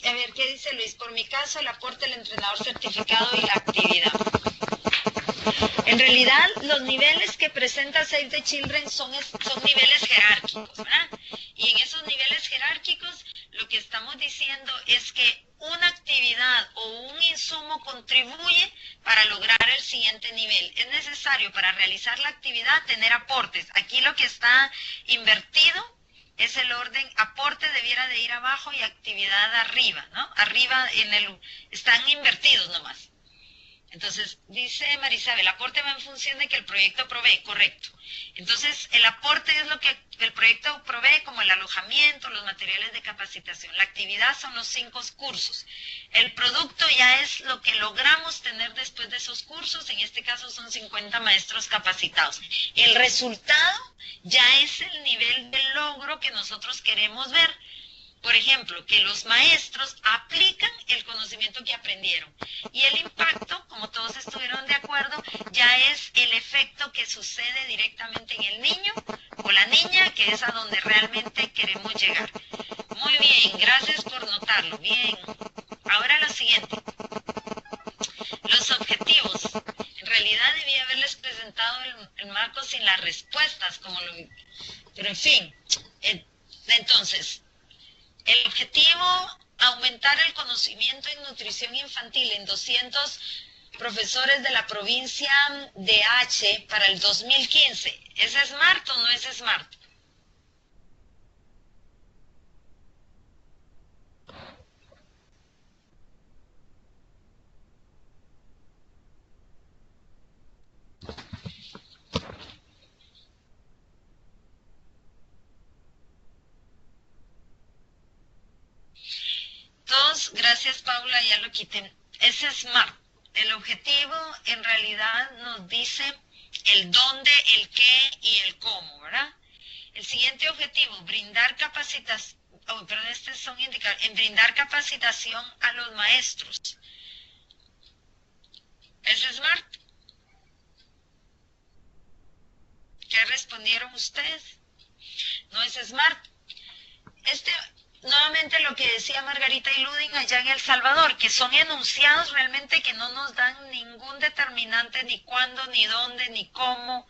A ver, ¿qué dice Luis? Por mi caso, el aporte del entrenador certificado y la actividad. En realidad, los niveles que presenta Save the Children son niveles jerárquicos, ¿verdad? Y en esos niveles jerárquicos, lo que estamos diciendo es que una actividad o un insumo contribuye para lograr el siguiente nivel. Es necesario para realizar la actividad tener aportes. Aquí lo que está invertido es el orden, aporte debiera de ir abajo y actividad arriba, ¿no? Arriba están invertidos nomás. Entonces, dice Marisabel, aporte va en función de que el proyecto provee, correcto. Entonces, el aporte es lo que el proyecto provee, como el alojamiento, los materiales de capacitación. La actividad son los 5 cursos. El producto ya es lo que logramos tener después de esos cursos, en este caso son 50 maestros capacitados. El resultado ya es el nivel de logro que nosotros queremos ver. Por ejemplo, que los maestros aplican el conocimiento que aprendieron. Y el impacto, como todos estuvieron de acuerdo, ya es el efecto que sucede directamente en el niño o la niña, que es a donde realmente queremos llegar. Muy bien, gracias por notarlo. Bien. Ahora lo siguiente. Los objetivos. En realidad debía haberles presentado el marco sin las respuestas, pero en fin. Entonces... El objetivo, aumentar el conocimiento en nutrición infantil en 200 profesores de la provincia de H para el 2015. ¿Es SMART o no es SMART? tenemos, gracias Paula, ya lo quité, es SMART. El objetivo en realidad nos dice el dónde, el qué y el cómo, ¿verdad? El siguiente objetivo, brindar capacitación, brindar capacitación a los maestros. ¿Es SMART? ¿Qué respondieron ustedes? No es SMART. Nuevamente lo que decía Margarita y Ludin allá en El Salvador, que son enunciados realmente que no nos dan ningún determinante, ni cuándo, ni dónde, ni cómo,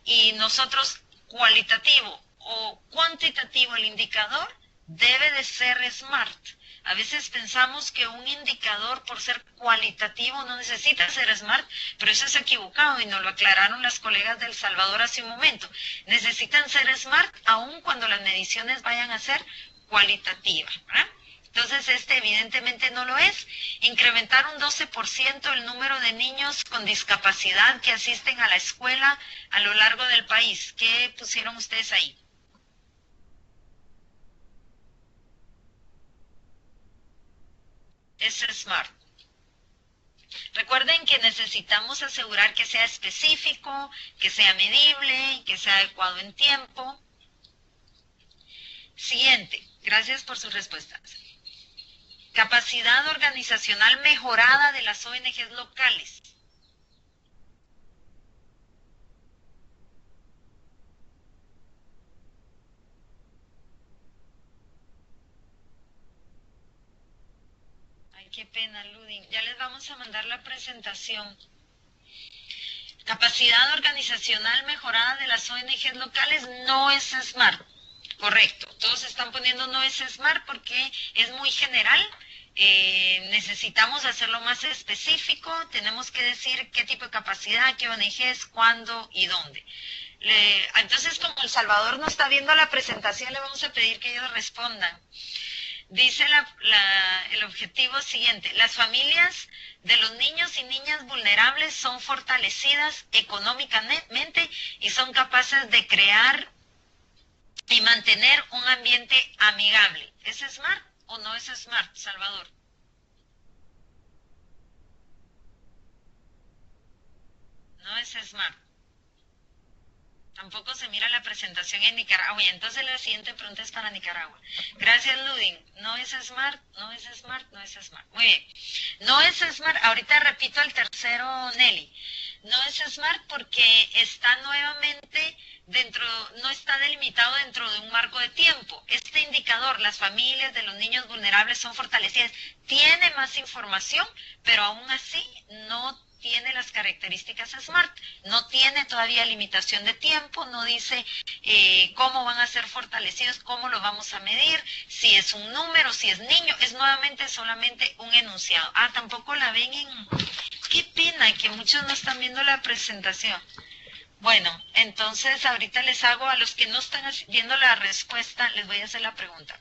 y nosotros cualitativo o cuantitativo el indicador debe de ser SMART. A veces pensamos que un indicador por ser cualitativo no necesita ser SMART, pero eso es equivocado y nos lo aclararon las colegas de El Salvador hace un momento. Necesitan ser SMART aun cuando las mediciones vayan a ser cualitativas, ¿verdad? Entonces evidentemente no lo es. Incrementar un 12% el número de niños con discapacidad que asisten a la escuela a lo largo del país. ¿Qué pusieron ustedes ahí? Es SMART. Recuerden que necesitamos asegurar que sea específico, que sea medible, que sea adecuado en tiempo. Siguiente, gracias por sus respuestas. Capacidad organizacional mejorada de las ONGs locales. Ay, qué pena, Ludin. Ya les vamos a mandar la presentación. Capacidad organizacional mejorada de las ONGs locales no es SMART. Correcto, todos están poniendo no es SMART porque es muy general, necesitamos hacerlo más específico, tenemos que decir qué tipo de capacidad, qué ONGs, cuándo y dónde. Entonces, como El Salvador no está viendo la presentación, le vamos a pedir que ellos respondan. Dice el objetivo siguiente, las familias de los niños y niñas vulnerables son fortalecidas económicamente y son capaces de crear y mantener un ambiente amigable. ¿Es SMART o no es SMART, Salvador? No es SMART. Tampoco se mira la presentación en Nicaragua. Y entonces la siguiente pregunta es para Nicaragua. Gracias, Ludin. No es SMART, no es SMART, no es SMART. Muy bien. No es SMART. Ahorita repito el tercero, Nelly. No es SMART porque está nuevamente no está delimitado dentro de un marco de tiempo. Este indicador, las familias de los niños vulnerables son fortalecidas, tiene más información, pero aún así no tiene las características SMART, no tiene todavía limitación de tiempo, no dice cómo van a ser fortalecidos, cómo lo vamos a medir, si es un número, si es niño, es nuevamente solamente un enunciado. Tampoco la ven en... Qué pena que muchos no están viendo la presentación. Bueno, entonces ahorita les hago, a los que no están viendo la respuesta, les voy a hacer la pregunta.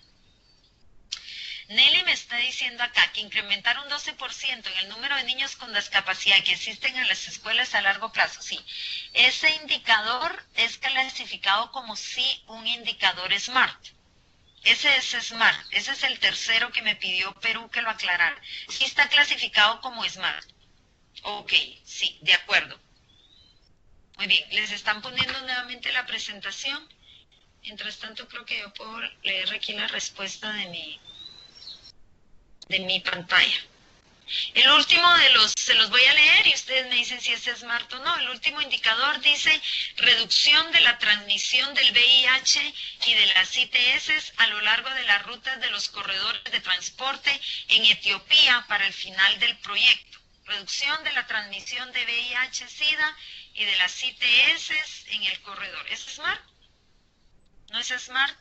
Nelly me está diciendo acá que incrementar un 12% en el número de niños con discapacidad que asisten a las escuelas a largo plazo. Sí, ese indicador es clasificado como sí un indicador SMART. Ese es SMART, ese es el tercero que me pidió Perú que lo aclarara. Sí está clasificado como SMART. Ok, sí, de acuerdo. Muy bien, les están poniendo nuevamente la presentación. Mientras tanto, creo que yo puedo leer aquí la respuesta de mi pantalla. El último se los voy a leer y ustedes me dicen si es SMART o no. El último indicador dice reducción de la transmisión del VIH y de las ITS a lo largo de las rutas de los corredores de transporte en Etiopía para el final del proyecto. Reducción de la transmisión de VIH-Sida y de las ITS en el corredor. ¿Es SMART? ¿No es SMART?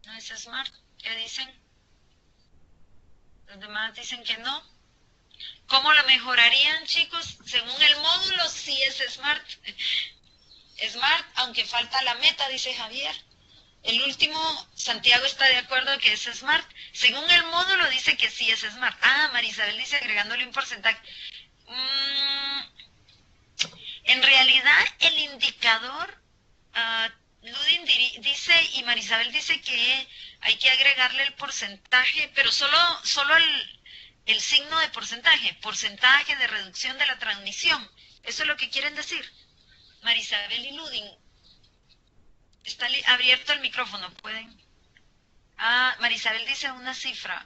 ¿No es SMART? ¿Qué dicen? Los demás dicen que no. ¿Cómo lo mejorarían, chicos? Según el módulo, sí es SMART. SMART, aunque falta la meta, dice Javier. El último, Santiago está de acuerdo que es SMART. Según el módulo dice que sí es SMART. Marisabel dice agregándole un porcentaje. En realidad el indicador Ludin dice y Marisabel dice que hay que agregarle el porcentaje, pero solo el signo de porcentaje de reducción de la transmisión. ¿Eso es lo que quieren decir? Marisabel y Ludin. Está abierto el micrófono, pueden. Marisabel dice una cifra.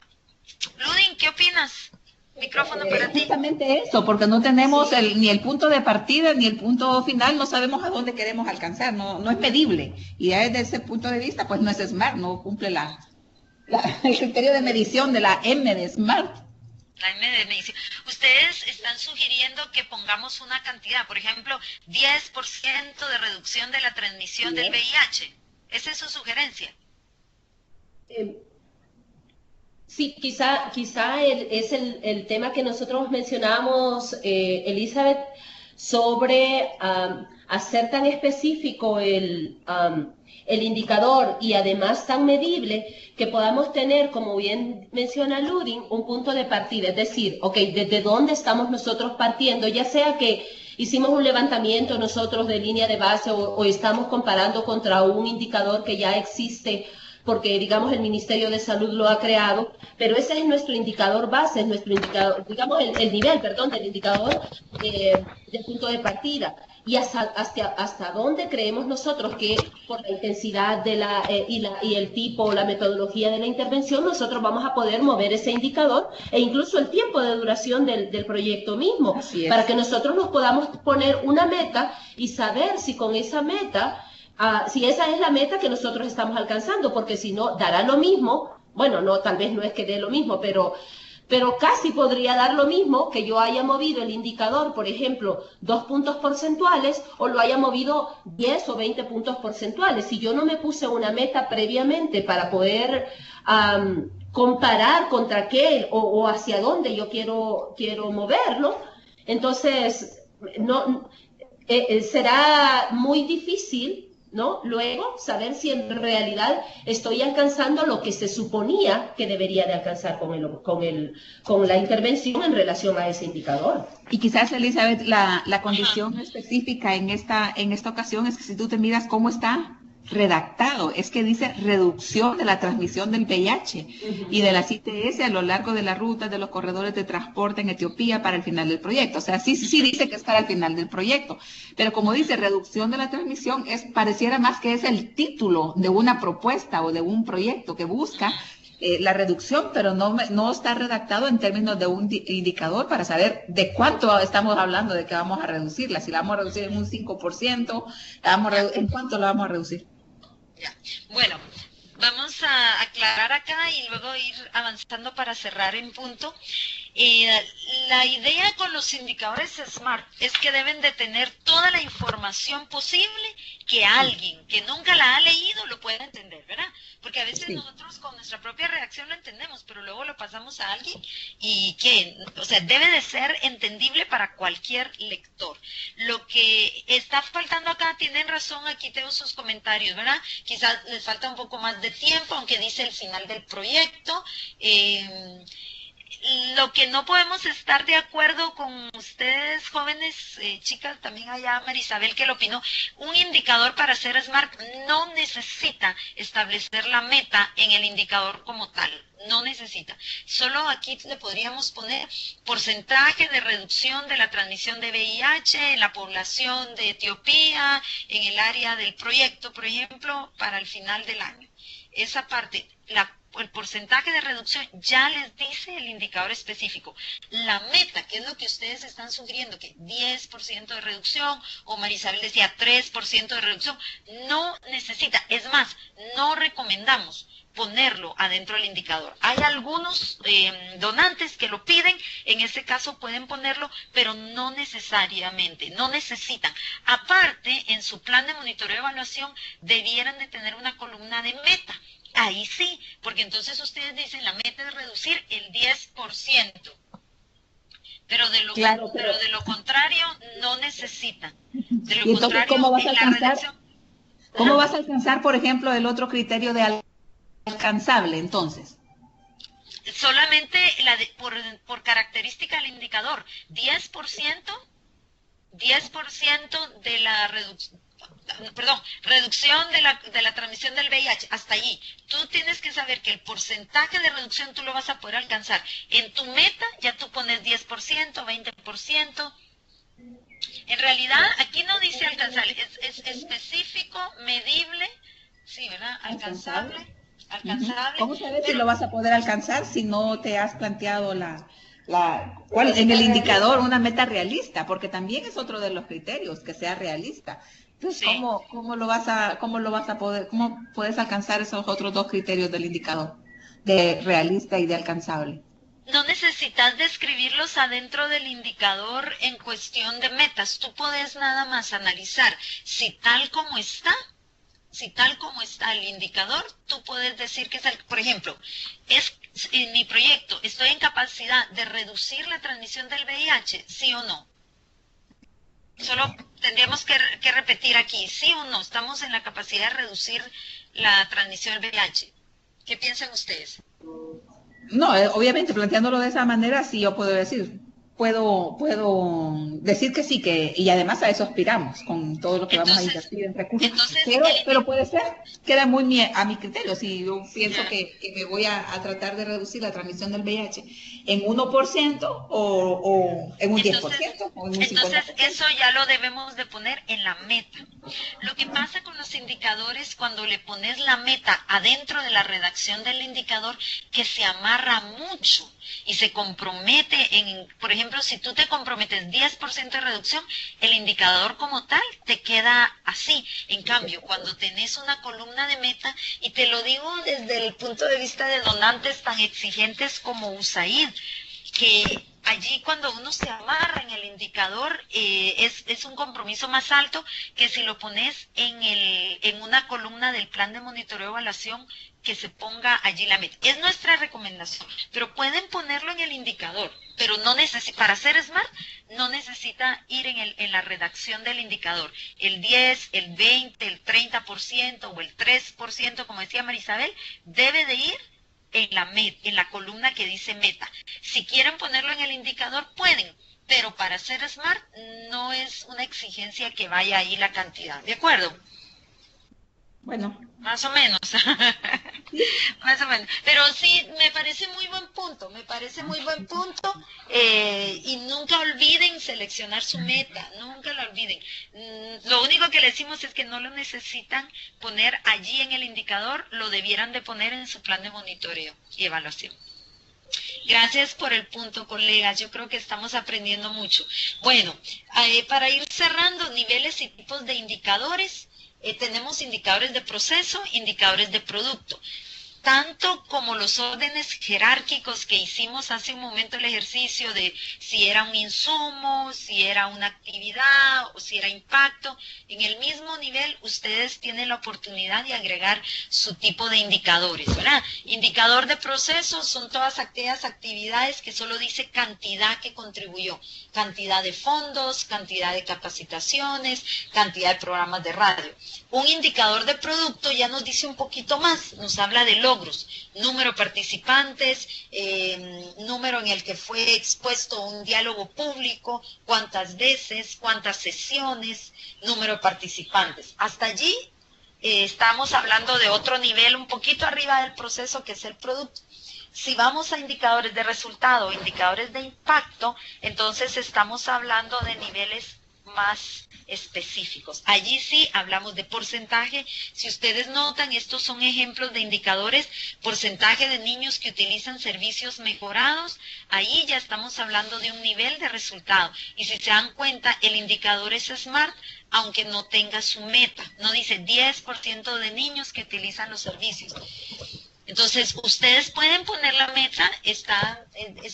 Ludin, ¿qué opinas? Micrófono para ti. Justamente eso, porque no tenemos ni el punto de partida ni el punto final, no sabemos a dónde queremos alcanzar, no es medible. Y desde ese punto de vista, pues no es SMART, no cumple el criterio de medición de la M de SMART. La M de medición. Ustedes están sugiriendo que pongamos una cantidad, por ejemplo, 10% de reducción de la transmisión del VIH. ¿Esa es su sugerencia? Sí, quizá es el tema que nosotros mencionamos, Elizabeth, sobre hacer tan específico el indicador y además tan medible que podamos tener, como bien menciona Ludin, un punto de partida. Es decir, ok, ¿desde dónde estamos nosotros partiendo? Ya sea que hicimos un levantamiento nosotros de línea de base o estamos comparando contra un indicador que ya existe porque, digamos, el Ministerio de Salud lo ha creado, pero ese es nuestro indicador base, es nuestro indicador, digamos, el nivel, perdón, del indicador del punto de partida. Y hasta dónde creemos nosotros que por la intensidad de y el tipo o la metodología de la intervención nosotros vamos a poder mover ese indicador e incluso el tiempo de duración del proyecto mismo, para que nosotros nos podamos poner una meta y saber si con esa meta si esa es la meta que nosotros estamos alcanzando, porque si no, dará lo mismo, bueno, no, tal vez no es que dé lo mismo, pero casi podría dar lo mismo que yo haya movido el indicador, por ejemplo, 2 puntos porcentuales, o lo haya movido 10 o 20 puntos porcentuales. Si yo no me puse una meta previamente para poder comparar contra qué o hacia dónde yo quiero moverlo, entonces será muy difícil, ¿no? Luego, saber si en realidad estoy alcanzando lo que se suponía que debería de alcanzar con la intervención en relación a ese indicador. Y quizás, Elizabeth, la condición específica en esta ocasión es que si tú te miras cómo está redactado, es que dice reducción de la transmisión del VIH y de las ITS a lo largo de la ruta de los corredores de transporte en Etiopía para el final del proyecto. O sea, sí dice que es para el final del proyecto, pero como dice reducción de la transmisión, pareciera más que es el título de una propuesta o de un proyecto que busca la reducción, pero no está redactado en términos de un indicador para saber de cuánto estamos hablando, de que vamos a reducirla, si la vamos a reducir en un 5%, ¿en cuánto la vamos a reducir? Ya. Bueno, vamos a aclarar acá y luego ir avanzando para cerrar en punto. La idea con los indicadores SMART es que deben de tener toda la información posible que alguien que nunca la ha leído lo pueda entender, ¿verdad? Porque a veces nosotros con nuestra propia reacción lo entendemos, pero luego lo pasamos a alguien y o sea, debe de ser entendible para cualquier lector. Lo que está faltando acá, tienen razón, aquí tengo sus comentarios, ¿verdad? Quizás les falta un poco más de tiempo, aunque dice el final del proyecto. Lo que no podemos estar de acuerdo con ustedes, jóvenes, chicas, también allá Marisabel que lo opinó, un indicador para ser SMART no necesita establecer la meta en el indicador como tal, no necesita. Solo aquí le podríamos poner porcentaje de reducción de la transmisión de VIH en la población de Etiopía, en el área del proyecto, por ejemplo, para el final del año. Esa parte, el porcentaje de reducción ya les dice el indicador específico. La meta, que es lo que ustedes están sugiriendo, que 10% de reducción, o Marisabel decía 3% de reducción, no necesita. Es más, no recomendamos ponerlo adentro del indicador. Hay algunos donantes que lo piden, en ese caso pueden ponerlo, pero no necesariamente, no necesitan. Aparte, en su plan de monitoreo y evaluación, debieran de tener una columna de meta. Ahí sí, porque entonces ustedes dicen la meta es reducir el 10%, pero de lo contrario no necesitan. De lo ¿Y entonces contrario, cómo vas a alcanzar, por ejemplo, el otro criterio de alcanzable, entonces? Solamente por característica del indicador, 10% de la reducción. perdón, reducción de la transmisión del VIH, hasta allí. Tú tienes que saber que el porcentaje de reducción tú lo vas a poder alcanzar. En tu meta ya tú pones 10%, 20%. En realidad, aquí no dice alcanzable, es específico, medible, sí, ¿verdad? Alcanzable. ¿Cómo sabes si lo vas a poder alcanzar si no te has planteado cuál en el indicador una meta realista? Porque también es otro de los criterios, que sea realista. Entonces, Sí. ¿cómo puedes alcanzar esos otros dos criterios del indicador, de realista y de alcanzable? No necesitas describirlos adentro del indicador en cuestión de metas. Tú puedes nada más analizar si tal como está el indicador, tú puedes decir que es por ejemplo, en mi proyecto, ¿estoy en capacidad de reducir la transmisión del VIH? ¿Sí o no? Solo tendríamos que repetir aquí, ¿sí o no? ¿Estamos en la capacidad de reducir la transmisión del VIH? ¿Qué piensan ustedes? No, obviamente planteándolo de esa manera, sí yo puedo decir que sí, y además a eso aspiramos con todo lo que vamos a invertir en recursos. Pero puede ser, queda muy a mi criterio. Si yo pienso que me voy a tratar de reducir la transmisión del VIH en 1% o en un 10% o en un 50%. Entonces eso ya lo debemos de poner en la meta. Lo que pasa con los indicadores cuando le pones la meta adentro de la redacción del indicador, que se amarra mucho y se compromete por ejemplo, si tú te comprometes 10% de reducción, el indicador como tal te queda así. En cambio, cuando tenés una columna de meta, y te lo digo desde el punto de vista de donantes tan exigentes como USAID, que allí cuando uno se amarra en el indicador es un compromiso más alto que si lo pones en una columna del plan de monitoreo y evaluación, que se ponga allí la meta. Es nuestra recomendación, pero pueden ponerlo en el indicador, pero no para ser SMART no necesita ir en la redacción del indicador. El 10, el 20, el 30% o el 3%, como decía Marisabel, debe de ir en la columna que dice meta. Si quieren ponerlo en el indicador, pueden, pero para ser SMART no es una exigencia que vaya ahí la cantidad. ¿De acuerdo? Bueno. Más o menos. Más o menos. Pero sí, me parece muy buen punto, y nunca olviden seleccionar su meta, nunca lo olviden. Lo único que le decimos es que no lo necesitan poner allí en el indicador, lo debieran de poner en su plan de monitoreo y evaluación. Gracias por el punto, colegas. Yo creo que estamos aprendiendo mucho. Bueno, para ir cerrando, niveles y tipos de indicadores. Tenemos indicadores de proceso, indicadores de producto. Tanto como los órdenes jerárquicos que hicimos hace un momento el ejercicio de si era un insumo, si era una actividad o si era impacto, en el mismo nivel ustedes tienen la oportunidad de agregar su tipo de indicadores, ¿verdad? Indicador de proceso son todas aquellas actividades que solo dice cantidad que contribuyó, cantidad de fondos, cantidad de capacitaciones, cantidad de programas de radio. Un indicador de producto ya nos dice un poquito más, nos habla de logros, número de participantes, número en el que fue expuesto un diálogo público, cuántas veces, cuántas sesiones, número de participantes. Hasta allí estamos hablando de otro nivel un poquito arriba del proceso, que es el producto. Si vamos a indicadores de resultado, indicadores de impacto, entonces estamos hablando de niveles más específicos. Allí sí hablamos de porcentaje. Si ustedes notan, estos son ejemplos de indicadores, porcentaje de niños que utilizan servicios mejorados. Ahí ya estamos hablando de un nivel de resultado. Y si se dan cuenta, el indicador es SMART, aunque no tenga su meta. No dice 10% de niños que utilizan los servicios. Entonces, ustedes pueden poner la meta, es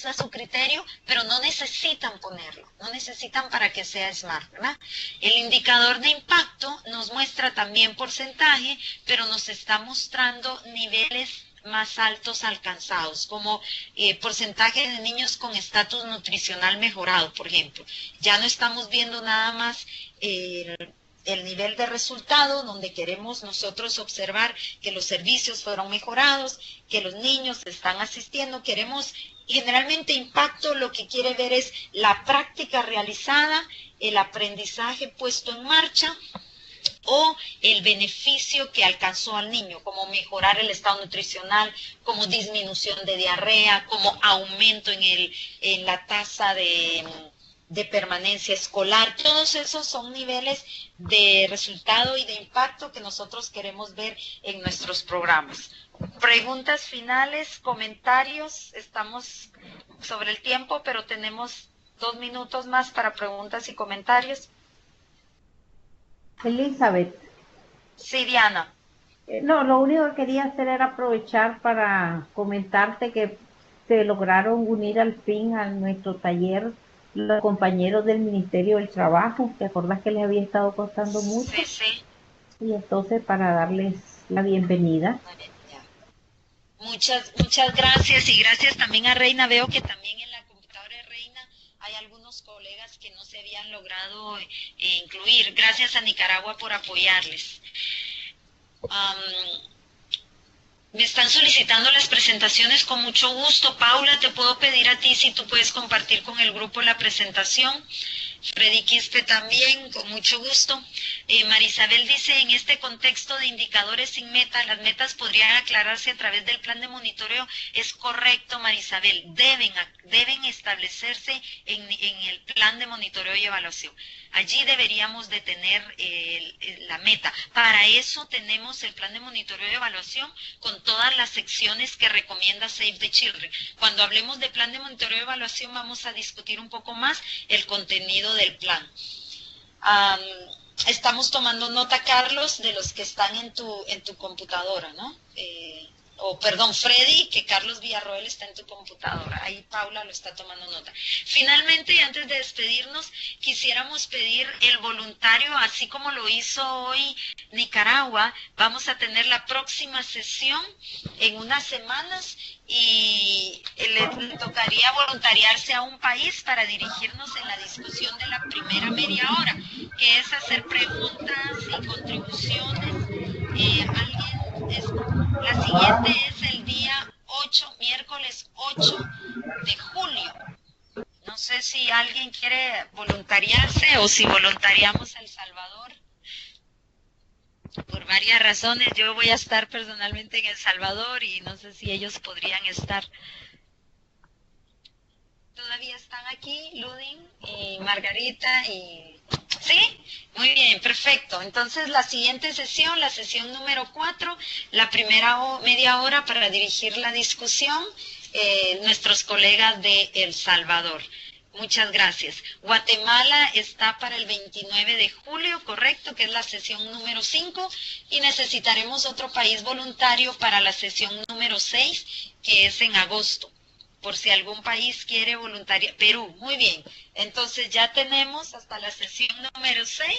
a su criterio, pero no necesitan ponerlo, no necesitan para que sea SMART, ¿verdad? El indicador de impacto nos muestra también porcentaje, pero nos está mostrando niveles más altos alcanzados, como porcentaje de niños con estatus nutricional mejorado, por ejemplo. Ya no estamos viendo nada más el nivel de resultado, donde queremos nosotros observar que los servicios fueron mejorados, que los niños están asistiendo. Queremos, generalmente impacto lo que quiere ver es la práctica realizada, el aprendizaje puesto en marcha, o el beneficio que alcanzó al niño, como mejorar el estado nutricional, como disminución de diarrea, como aumento en la tasa de permanencia escolar. Todos esos son niveles de resultado y de impacto que nosotros queremos ver en nuestros programas. Preguntas finales, comentarios. Estamos sobre el tiempo, pero tenemos 2 minutos más para preguntas y comentarios. Elizabeth. Sí, Diana. No, lo único que quería hacer era aprovechar para comentarte que se lograron unir al fin a nuestro taller los compañeros del Ministerio del Trabajo. ¿Te acordás que les había estado costando mucho? Sí, sí. Y entonces para darles la bienvenida. Muchas gracias, y gracias también a Reina. Veo que también en la computadora de Reina hay algunos colegas que no se habían logrado incluir. Gracias a Nicaragua por apoyarles. Me están solicitando las presentaciones con mucho gusto. Paula, te puedo pedir a ti si tú puedes compartir con el grupo la presentación. Freddy Quispe también, con mucho gusto. Marisabel dice, en este contexto de indicadores sin meta, las metas podrían aclararse a través del plan de monitoreo. Es correcto, Marisabel, deben establecerse en el plan de monitoreo y evaluación. Allí deberíamos de tener la meta. Para eso tenemos el plan de monitoreo y evaluación con todas las secciones que recomienda Save the Children. Cuando hablemos de plan de monitoreo y evaluación vamos a discutir un poco más el contenido del plan. Estamos tomando nota, Carlos, de los que están en tu computadora, ¿no? Perdón, Freddy, que Carlos Villarroel está en tu computadora. Ahí Paula lo está tomando nota. Finalmente, y antes de despedirnos, quisiéramos pedir el voluntario, así como lo hizo hoy Nicaragua. Vamos a tener la próxima sesión en unas semanas y le tocaría voluntariarse a un país para dirigirnos en la discusión de la primera media hora, que es hacer preguntas y contribuciones. La siguiente es el día 8, miércoles 8 de julio. No sé si alguien quiere voluntariarse o si voluntariamos a El Salvador. Por varias razones, yo voy a estar personalmente en El Salvador y no sé si ellos podrían estar. ¿Todavía están aquí, Ludin y Margarita y...? ¿Sí? Muy bien, perfecto. Entonces la siguiente sesión, la sesión número 4, la primera media hora para dirigir la discusión, nuestros colegas de El Salvador. Muchas gracias. Guatemala está para el 29 de julio, correcto, que es la sesión número 5, y necesitaremos otro país voluntario para la sesión número 6, que es en agosto. Por si algún país quiere voluntariar. Perú, muy bien. Entonces ya tenemos hasta la sesión número 6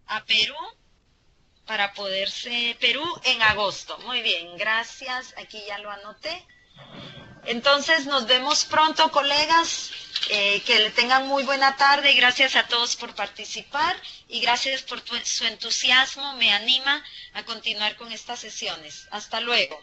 a Perú para poderse Perú en agosto. Muy bien, gracias. Aquí ya lo anoté. Entonces nos vemos pronto, colegas. Que le tengan muy buena tarde. Gracias a todos por participar y gracias por su entusiasmo. Me anima a continuar con estas sesiones. Hasta luego.